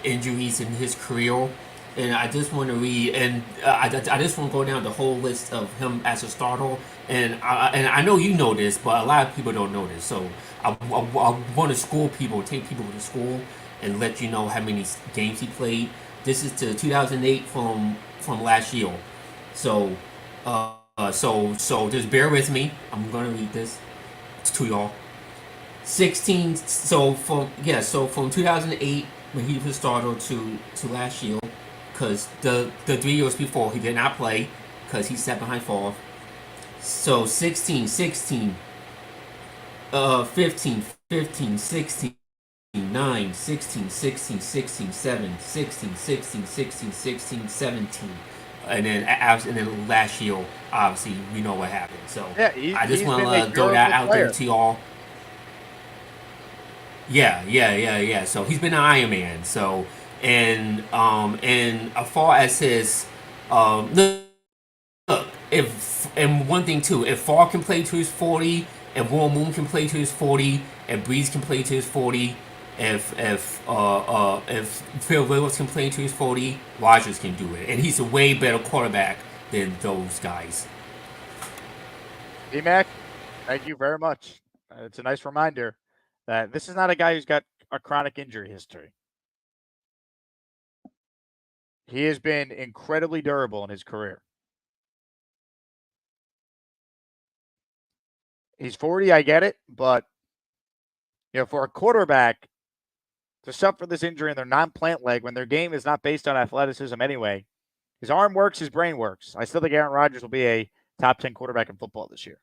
injuries in his career. And I just want to read, and I just want to go down the whole list of him as a starter. And I know you know this, but a lot of people don't know this. So I want to take people to school, and let you know how many games he played. This is to 2008 from last year. So so just bear with me. I'm gonna read this to y'all. 16. So from 2008 when he was a starter to last year. Because the 3 years before he did not play because he sat behind Favre. So 16, 15, 16, 9, 16, 7, 16, 17. And then last year, obviously, we know what happened. So Yeah, I just he's want been a to throw that durable out there player. to y'all. Yeah. So he's been an Iron Man. So and as far as his look, and one thing too, if Favre can play to his 40, if Warren Moon can play to his 40, if Breeze can play to his 40, if Phil Rivers can play to his 40, Rodgers can do it, and he's a way better quarterback than those guys. D-Mac, thank you very much. It's a nice reminder that this is not a guy who's got a chronic injury history. He has been incredibly durable in his career. He's 40, I get it, but for a quarterback to suffer this injury in their non-plant leg when their game is not based on athleticism anyway, his arm works, his brain works. I still think Aaron Rodgers will be a top 10 quarterback in football this year.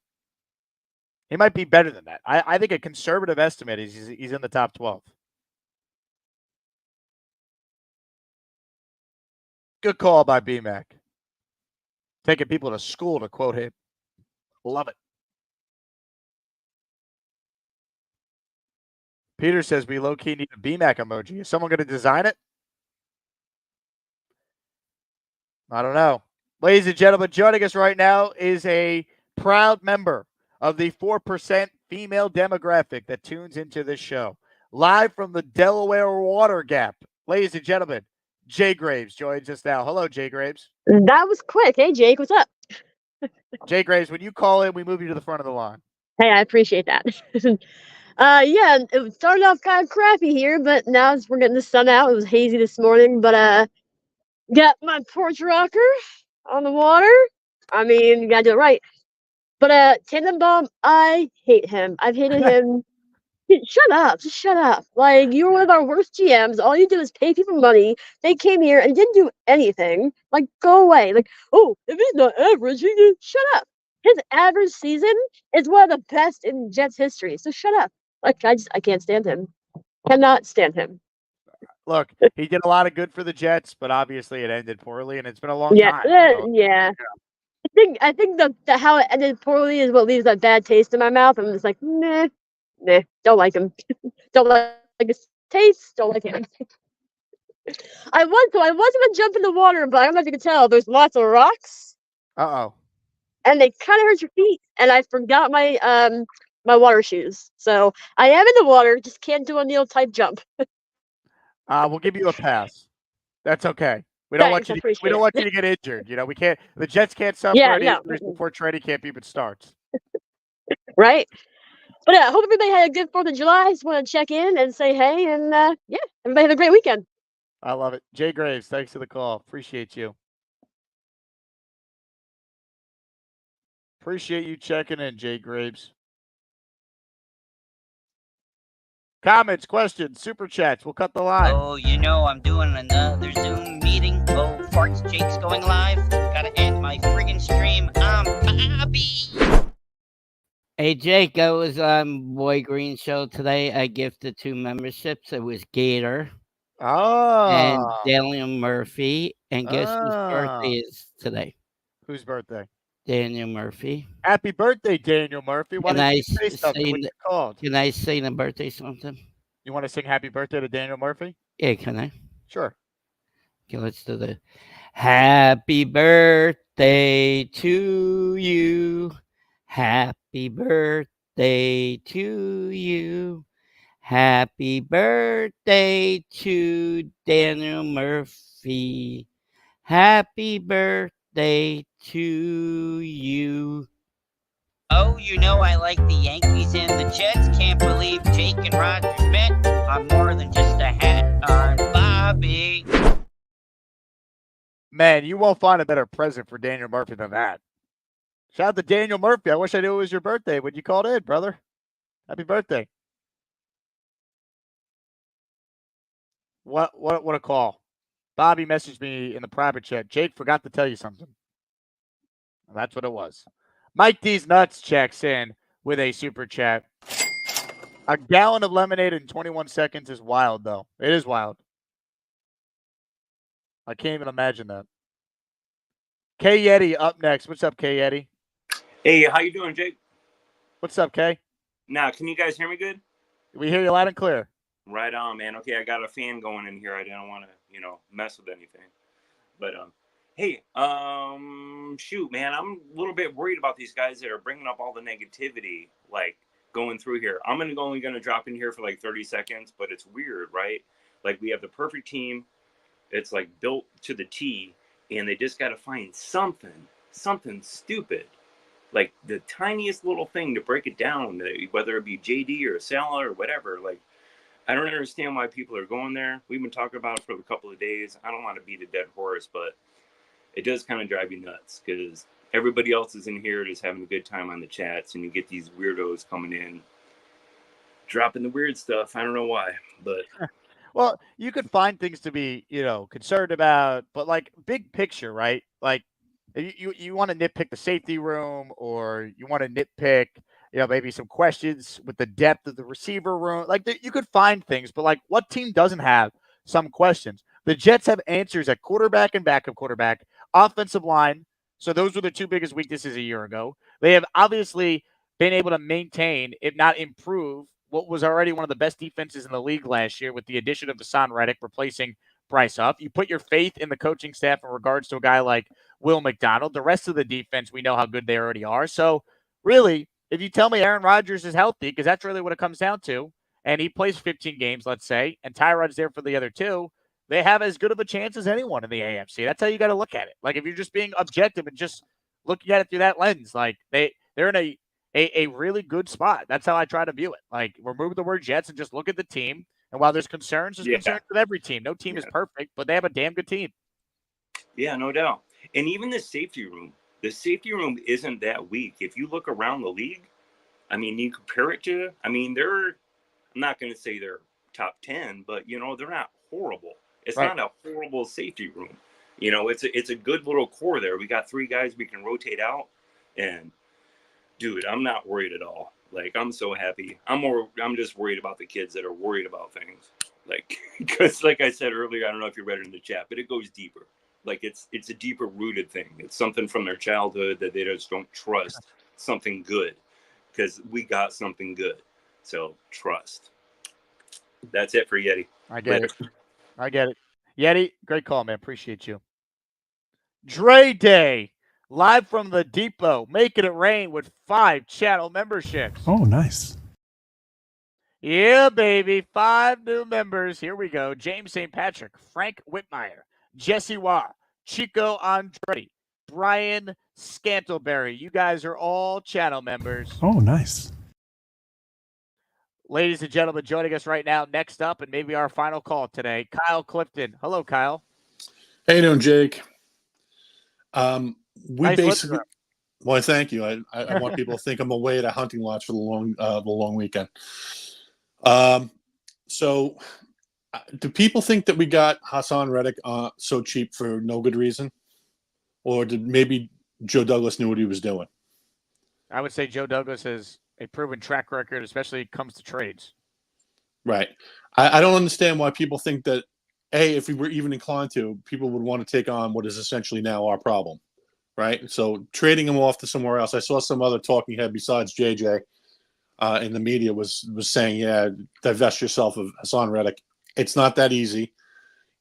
He might be better than that. I think a conservative estimate is he's in the top 12. Good call by B-Mac. Taking people to school, to quote him. Love it. Peter says we low-key need a B-Mac emoji. Is someone going to design it? I don't know. Ladies and gentlemen, joining us right now is a proud member of the 4% female demographic that tunes into this show. Live from the Delaware Water Gap. Ladies and gentlemen, Jay Graves joins us now. Hello, Jay Graves. That was quick. Hey, Jake, what's up? Jay Graves, when you call in, we move you to the front of the line. Hey, I appreciate that. Yeah, it started off kind of crappy here, but now we're getting the sun out. It was hazy this morning, but got my porch rocker on the water. I mean, you gotta do it right. But Tannenbaum, I hate him. I've hated him. Shut up. Just shut up. Like, you're one of our worst GMs. All you do is pay people money. They came here and didn't do anything. Like, go away. Like, oh, if he's not average, shut up. His average season is one of the best in Jets history. So shut up. Like, I can't stand him. Cannot stand him. Look, he did a lot of good for the Jets, but obviously it ended poorly, and it's been a long Yeah, time. yeah. I think the how it ended poorly is what leaves that bad taste in my mouth. I'm just like, nah, don't like him. Don't like his taste. Don't like him. I was gonna jump in the water, but I don't know if you can tell. There's lots of rocks, Uh-oh. and they kind of hurt your feet. And I forgot my my water shoes, so I am in the water. Just can't do a Neil type jump. We'll give you a pass. That's okay. We don't Thanks, want you. I We don't appreciate want it. you to get injured. We can't. The Jets can't suffer Yeah, any no. injuries before training camp even starts. Right? But I hope everybody had a good 4th of July. I just want to check in and say hey, and yeah, everybody have a great weekend. I love it. Jay Graves, thanks for the call. Appreciate you. Appreciate you checking in, Jay Graves. Comments, questions, super chats. We'll cut the line. Oh, I'm doing another Zoom meeting. Oh, Farts Jake's going live. Gotta end my friggin' stream. I'm Bobby. Hey Jake, I was on Boy Green show today. I gifted 2 memberships. It was Gator and Oh. Daniel Murphy. And guess whose birthday is today? Whose birthday? Daniel Murphy. Happy birthday, Daniel Murphy. Why Can didn't I you say something say when you called? Can I sing a birthday something? You want to sing happy birthday to Daniel Murphy? Yeah, can I? Sure. Okay, let's do the happy birthday to you. Happy birthday to you. Happy birthday to Daniel Murphy. Happy birthday to you. Oh, you know I like the Yankees and the Jets. Can't believe Jake and Rodgers met. I'm more than just a hat on Bobby. Man, you won't find a better present for Daniel Murphy than that. Shout out to Daniel Murphy. I wish I knew it was your birthday when you called in, brother. Happy birthday. What a call. Bobby messaged me in the private chat. Jake forgot to tell you something. Well, that's what it was. Mike D's Nuts checks in with a super chat. A gallon of lemonade in 21 seconds is wild, though. It is wild. I can't even imagine that. K Yeti up next. What's up, K Yeti? Hey, how you doing, Jake? What's up, K? Now, can you guys hear me good? We hear you loud and clear. Right on, man. Okay, I got a fan going in here. I didn't want to, mess with anything. But hey, shoot, man, I'm a little bit worried about these guys that are bringing up all the negativity, like going through here. I'm only gonna drop in here for like 30 seconds, but it's weird, right? Like we have the perfect team. It's like built to the T, and they just got to find something stupid, like the tiniest little thing to break it down, whether it be JD or Salah or whatever. Like, I don't understand why people are going there. We've been talking about it for a couple of days. I don't want to beat a dead horse, but it does kind of drive you nuts because everybody else is in here just having a good time on the chats, and you get these weirdos coming in, dropping the weird stuff. I don't know why, but well, you could find things to be, concerned about, but like big picture, right? Like you want to nitpick the safety room, or you want to nitpick, maybe some questions with the depth of the receiver room. Like you could find things, but like what team doesn't have some questions? The Jets have answers at quarterback and backup quarterback, offensive line. So those were the two biggest weaknesses a year ago. They have obviously been able to maintain, if not improve, what was already one of the best defenses in the league last year with the addition of Hassan Reddick replacing Bryce Huff. You put your faith in the coaching staff in regards to a guy like Will McDonald. The rest of the defense, we know how good they already are. So really, if you tell me Aaron Rodgers is healthy, because that's really what it comes down to, and he plays 15 games, let's say, and Tyrod's there for the other two, they have as good of a chance as anyone in the AFC. That's how you got to look at it. Like if you're just being objective and just looking at it through that lens, like they're in a really good spot. That's how I try to view it. Like remove the word Jets and just look at the team. And while there's concerns with every team. No team is perfect, but they have a damn good team. Yeah, no doubt. And even the safety room isn't that weak. If you look around the league, I mean, you compare it to, I'm not going to say they're top 10, but they're not horrible. It's not a horrible safety room. It's a good little core there. We got three guys we can rotate out, and dude, I'm not worried at all. Like, I'm so happy. I'm just worried about the kids that are worried about things. Like, because like I said earlier, I don't know if you read it in the chat, but it goes deeper. Like it's a deeper rooted thing. It's something from their childhood that they just don't trust something good, because we got something good. So trust. That's it for Yeti. I get it. Yeti, great call, man. Appreciate you. Dre Day. Live from the depot, making it rain with 5 channel memberships. Oh, nice. Yeah, baby. 5 new members. Here we go. James St. Patrick, Frank Whitmire, Jesse Waugh, Chico Andretti, Brian Scantleberry. You guys are all channel members. Oh, nice. Ladies and gentlemen, joining us right now, next up, and maybe our final call today, Kyle Clifton. Hello, Kyle. How you doing, Jake? Nice basically, well, thank you. I want people to think I'm away at a hunting lodge for the long weekend. So do people think that we got Hassan Reddick so cheap for no good reason, or did maybe Joe Douglas knew what he was doing? I would say Joe Douglas has a proven track record, especially when it comes to trades. Right. I don't understand why people think that, if we were even inclined to, people would want to take on what is essentially now our problem. right? So trading him off to somewhere else. I saw some other talking head besides JJ in the media was saying, yeah, divest yourself of Hassan Reddick. It's not that easy.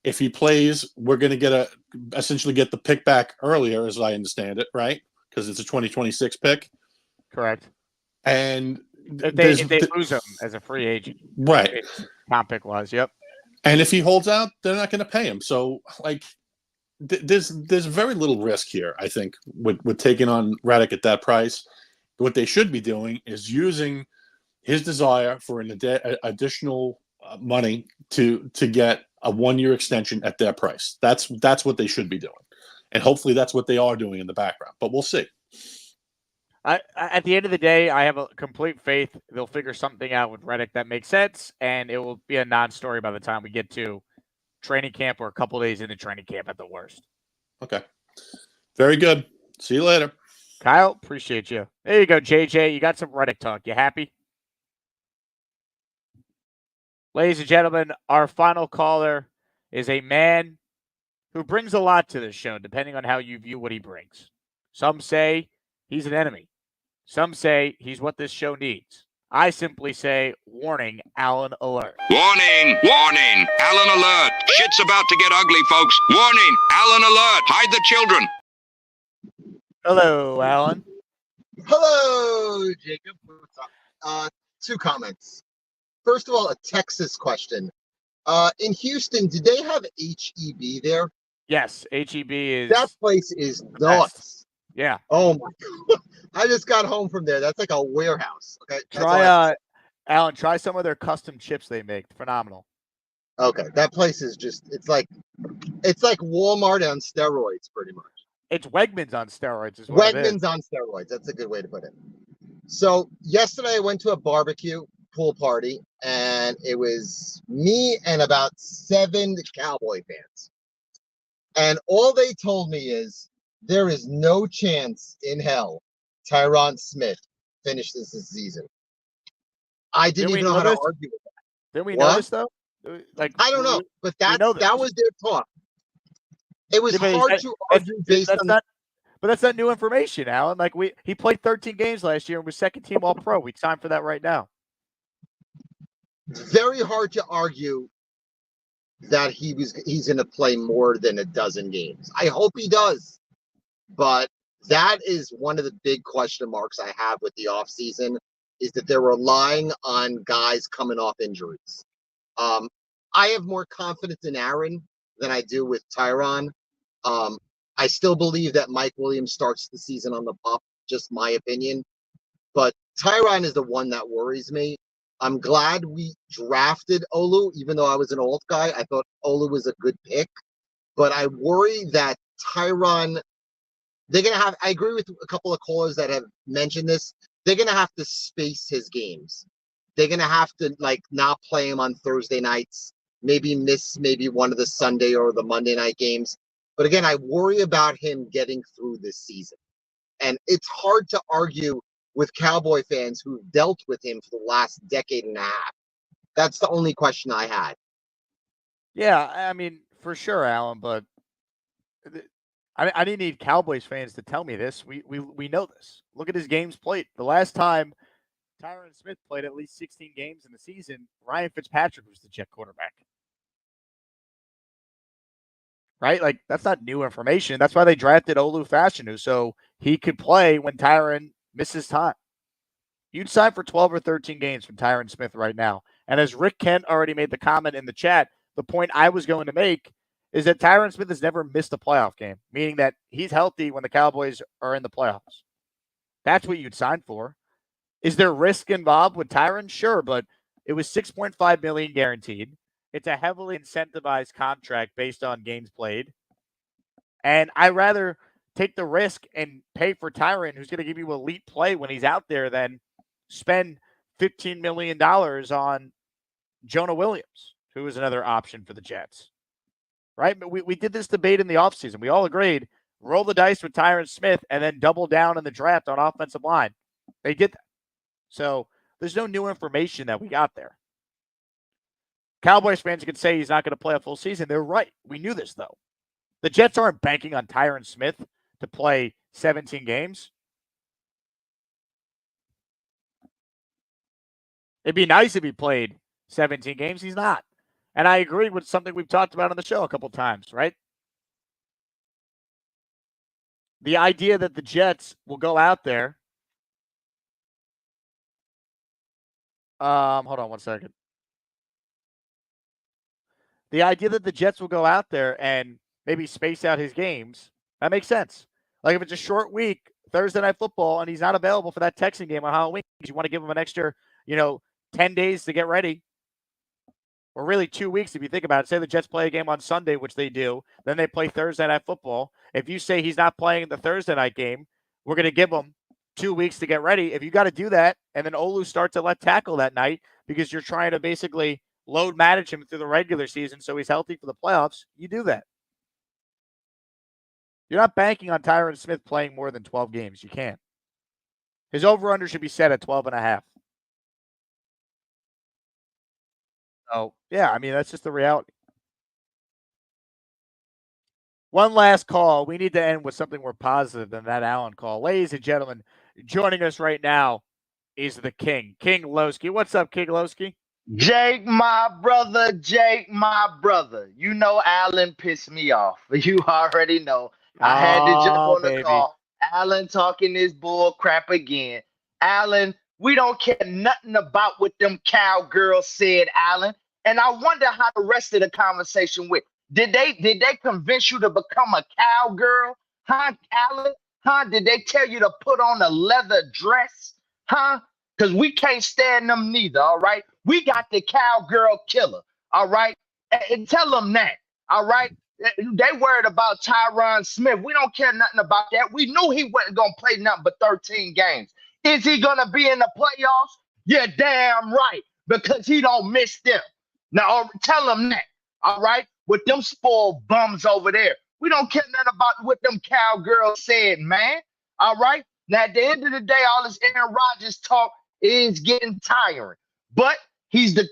If he plays, we're going to essentially get the pick back earlier, as I understand it, right? Because it's a 2026 pick. Correct. And if they lose him as a free agent, right? Comp pick wise, yep. And if he holds out, they're not going to pay him. So, like, there's very little risk here, I think, with taking on Reddick at that price. What they should be doing is using his desire for an additional money to get a 1-year extension at their price. That's what they should be doing, and hopefully that's what they are doing in the background. But we'll see. At the end of the day, I have a complete faith they'll figure something out with Reddick that makes sense, and it will be a non-story by the time we get to training camp or a couple days into training camp at the worst. Okay. Very good. See you later. Kyle, appreciate you. There you go, JJ. You got some Reddick talk. You happy? Ladies and gentlemen, our final caller is a man who brings a lot to this show, depending on how you view what he brings. Some say he's an enemy. Some say he's what this show needs. I simply say, warning, Alan alert. Warning, warning, Alan alert. Shit's about to get ugly, folks. Warning, Alan alert. Hide the children. Hello, Alan. Hello, Jacob. What's up? 2 comments. First of all, a Texas question. In Houston, did they have HEB there? Yes, HEB is... That place is nuts. Yeah. Oh, my God. I just got home from there. That's like a warehouse. Okay. Alan, try some of their custom chips they make. Phenomenal. Okay. That place is just, it's like Walmart on steroids, pretty much. It's Wegmans on steroids is what it is. Wegmans on steroids. That's a good way to put it. So yesterday I went to a barbecue pool party, and it was me and about 7 Cowboy fans. And all they told me is there is no chance in hell Tyron Smith finishes this season. I didn't even know how to argue with that. Didn't we notice, though? Like, I don't know, but that was their talk. It was hard to argue based on that. But that's not new information, Alan. Like, he played 13 games last year and was second team All Pro. We signed for that right now. Very hard to argue that he's going to play more than a dozen games. I hope he does, but that is one of the big question marks I have with the offseason, is that they're relying on guys coming off injuries. I have more confidence in Aaron than I do with Tyron. I still believe that Mike Williams starts the season on the pop, just my opinion. But Tyron is the one that worries me. I'm glad we drafted Olu, even though I was an alt guy. I thought Olu was a good pick. But I worry that Tyron, they're going to have, I agree with a couple of callers that have mentioned this, they're going to have to space his games. They're going to have to, like, not play him on Thursday nights, maybe miss one of the Sunday or the Monday night games. But again, I worry about him getting through this season. And it's hard to argue with Cowboy fans who've dealt with him for the last decade and a half. That's the only question I had. Yeah, I mean, for sure, Alan, but I didn't need Cowboys fans to tell me this. We know this. Look at his games played. The last time Tyron Smith played at least 16 games in the season, Ryan Fitzpatrick was the Jet quarterback. Right? Like, that's not new information. That's why they drafted Olu Fashanu, so he could play when Tyron misses time. You'd sign for 12 or 13 games from Tyron Smith right now. And as Rick Kent already made the comment in the chat, the point I was going to make is that Tyron Smith has never missed a playoff game, meaning that he's healthy when the Cowboys are in the playoffs. That's what you'd sign for. Is there risk involved with Tyron? Sure, but it was $6.5 million guaranteed. It's a heavily incentivized contract based on games played. And I'd rather take the risk and pay for Tyron, who's going to give you elite play when he's out there, than spend $15 million on Jonah Williams, who is another option for the Jets. Right? But we did this debate in the offseason. We all agreed, roll the dice with Tyron Smith and then double down in the draft on offensive line. They did that. So there's no new information that we got there. Cowboys fans could say he's not going to play a full season. They're right. We knew this, though. The Jets aren't banking on Tyron Smith to play 17 games. It'd be nice if he played 17 games. He's not. And I agree with something we've talked about on the show a couple times, right? The idea that the Jets will go out there. Hold on one second. The idea that the Jets will go out there and maybe space out his games, that makes sense. Like if it's a short week, Thursday Night Football, and he's not available for that Texan game on Halloween, you want to give him an extra, 10 days to get ready. Or really 2 weeks if you think about it. Say the Jets play a game on Sunday, which they do. Then they play Thursday Night Football. If you say he's not playing the Thursday night game, we're going to give him 2 weeks to get ready. If you got to do that, and then Olu starts at left tackle that night because you're trying to basically load manage him through the regular season so he's healthy for the playoffs, you do that. You're not banking on Tyron Smith playing more than 12 games. You can't. His over-under should be set at 12.5. So, yeah, I mean, that's just the reality. One last call. We need to end with something more positive than that Allen call. Ladies and gentlemen, joining us right now is the King, King Lowski. What's up, King Lowski? Jake, my brother, Jake, my brother. You know Allen pissed me off. You already know. I had to jump on the call. Allen talking this bull crap again. Allen, we don't care nothing about what them cowgirls said, Allen. And I wonder how the rest of the conversation went. Did they convince you to become a cowgirl? Huh, Allen? Huh? Did they tell you to put on a leather dress? Huh? Because we can't stand them neither, all right? We got the cowgirl killer, all right? And tell them that, all right? They worried about Tyron Smith. We don't care nothing about that. We knew he wasn't going to play nothing but 13 games. Is he going to be in the playoffs? Yeah, damn right, because he don't miss them. Now, tell them that, all right? With them spoiled bums over there. We don't care nothing about what them cowgirls said, man, all right? Now, at the end of the day, all this Aaron Rodgers talk is getting tiring. But he's the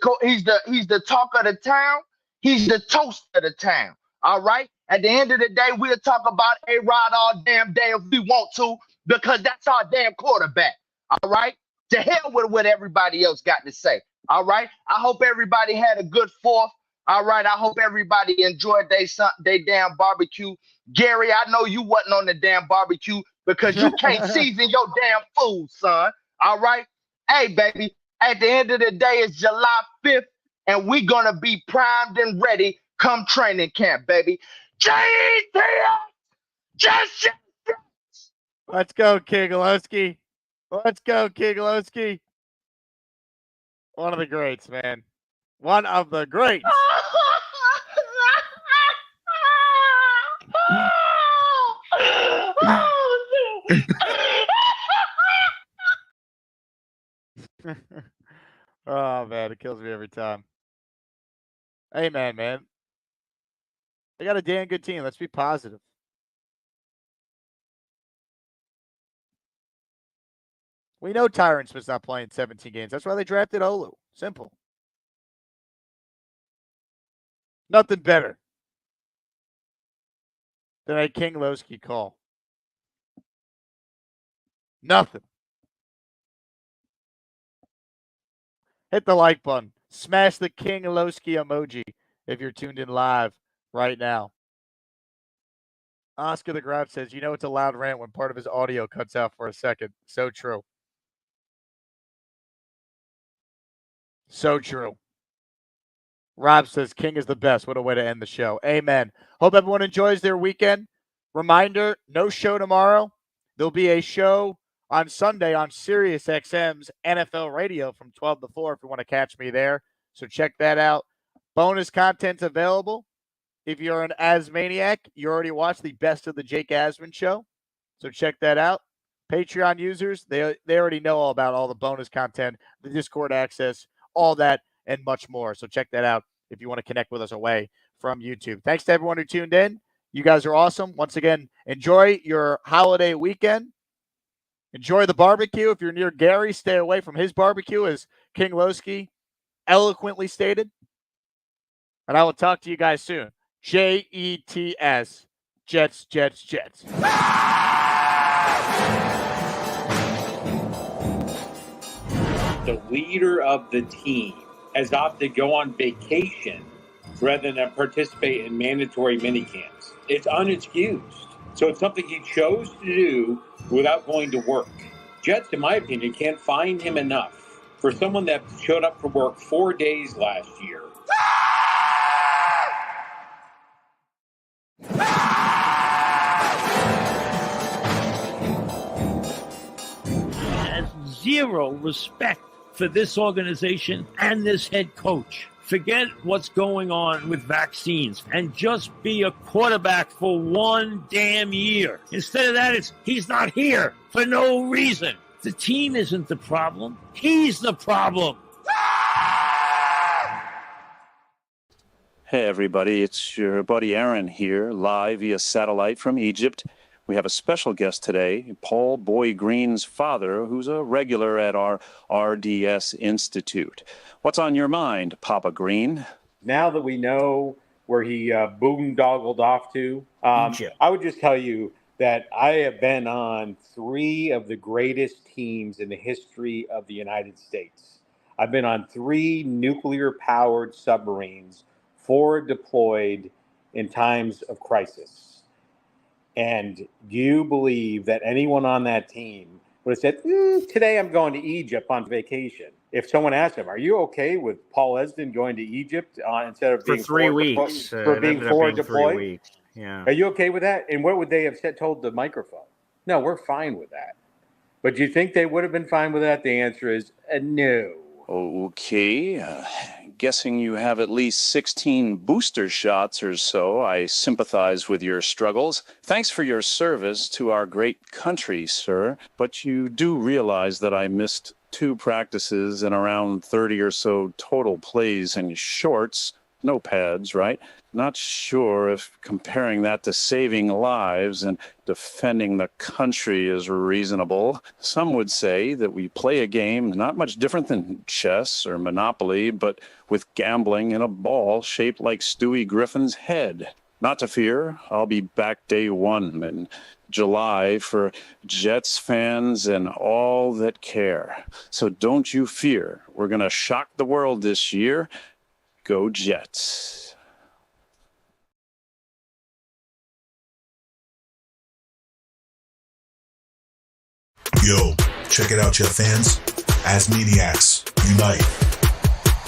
talk of the town. He's the toast of the town, all right? At the end of the day, we'll talk about A-Rod all damn day if we want to, because that's our damn quarterback, all right? To hell with what everybody else got to say, all right? I hope everybody had a good Fourth, all right? I hope everybody enjoyed their damn barbecue. Gary, I know you wasn't on the damn barbecue because you can't season your damn food, son, all right? Hey, baby, at the end of the day, it's July 5th, and we're going to be primed and ready come training camp, baby. Let's go, Kiglowski. Let's go, Kiglowski. One of the greats, man. One of the greats. Oh, man, it kills me every time. Hey, man. They got a damn good team. Let's be positive. We know Tyron Smith's not playing 17 games. That's why they drafted Olu. Simple. Nothing better than a King Lowski call. Nothing. Hit the like button. Smash the King Lowski emoji if you're tuned in live right now. Oscar the Grab says, you know it's a loud rant when part of his audio cuts out for a second. So true. So true. Rob says, King is the best. What a way to end the show. Amen. Hope everyone enjoys their weekend. Reminder, no show tomorrow. There'll be a show on Sunday on Sirius XM's NFL Radio from 12 to 4 if you want to catch me there. So check that out. Bonus content available. If you're an Asmaniac, you already watched the Best of the Jake Asman show. So check that out. Patreon users, they already know all about all the bonus content, the Discord access, all that, and much more. So check that out if you want to connect with us away from YouTube. Thanks to everyone who tuned in. You guys are awesome. Once again, enjoy your holiday weekend. Enjoy the barbecue. If you're near Gary, stay away from his barbecue, as King Lowski eloquently stated. And I will talk to you guys soon. Jets, Jets, Jets, Jets. the leader of the team has opted to go on vacation rather than participate in mandatory minicamps. It's unexcused. So it's something he chose to do without going to work. Jets, in my opinion, can't find him enough for someone that showed up for work 4 days last year. Has zero respect for this organization and this head coach. Forget what's going on with vaccines and just be a quarterback for 1 damn year. Instead of that, he's not here for no reason. The team isn't the problem. He's the problem. Hey, everybody. It's your buddy Aaron here, live via satellite from Egypt. We have a special guest today, Paul Boy Green's father, who's a regular at our RDS Institute. What's on your mind, Papa Green? Now that we know where he boondoggled off to, I would just tell you that I have been on 3 of the greatest teams in the history of the United States. I've been on 3 nuclear-powered submarines, 4 deployed in times of crisis. And do you believe that anyone on that team would have said, today I'm going to Egypt on vacation? If someone asked him, are you okay with Paul Esdin going to Egypt instead of being for 3 weeks? For being forward deployed? 3 weeks. Yeah. Are you okay with that? And what would they have told the microphone? No, we're fine with that. But do you think they would have been fine with that? The answer is no. Okay. Guessing you have at least 16 booster shots or so. I sympathize with your struggles. Thanks for your service to our great country, sir. But you do realize that I missed 2 practices and around 30 or so total plays in shorts. No pads, right? Not sure if comparing that to saving lives and defending the country is reasonable. Some would say that we play a game not much different than chess or Monopoly, but with gambling in a ball shaped like Stewie Griffin's head. Not to fear, I'll be back day 1 in July for Jets fans and all that care. So don't you fear. We're going to shock the world this year. Go Jets. Yo, check it out, Jet fans. Asmaniacs, unite.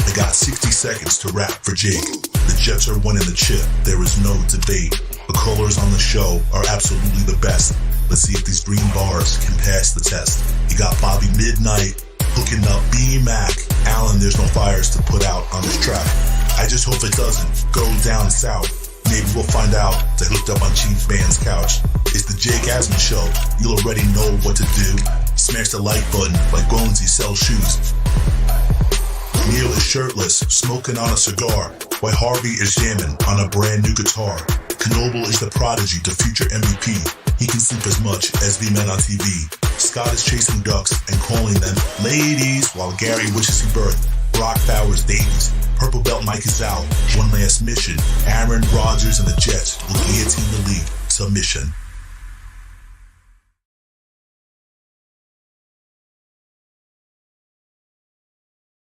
They got 60 seconds to rap for Jake. The Jets are winning the chip. There is no debate. The callers on the show are absolutely the best. Let's see if these green bars can pass the test. You got Bobby Midnight hooking up B-Mac. Alan, there's no fires to put out on this track. I just hope it doesn't go down south. Maybe we'll find out they hooked up on Chief Band's couch. It's the Jake Asman Show. You'll already know what to do. Smash the like button like Bonesy sells shoes. Neil is shirtless, smoking on a cigar, while Harvey is jamming on a brand new guitar. Knoble is the prodigy to future MVP. He can sleep as much as the men on TV. Scott is chasing ducks and calling them ladies, while Gary wishes he birthed Brock Bowers' babies. Purple Belt Mike is out. One last mission. Aaron Rodgers and the Jets will guillotine the league. Submission.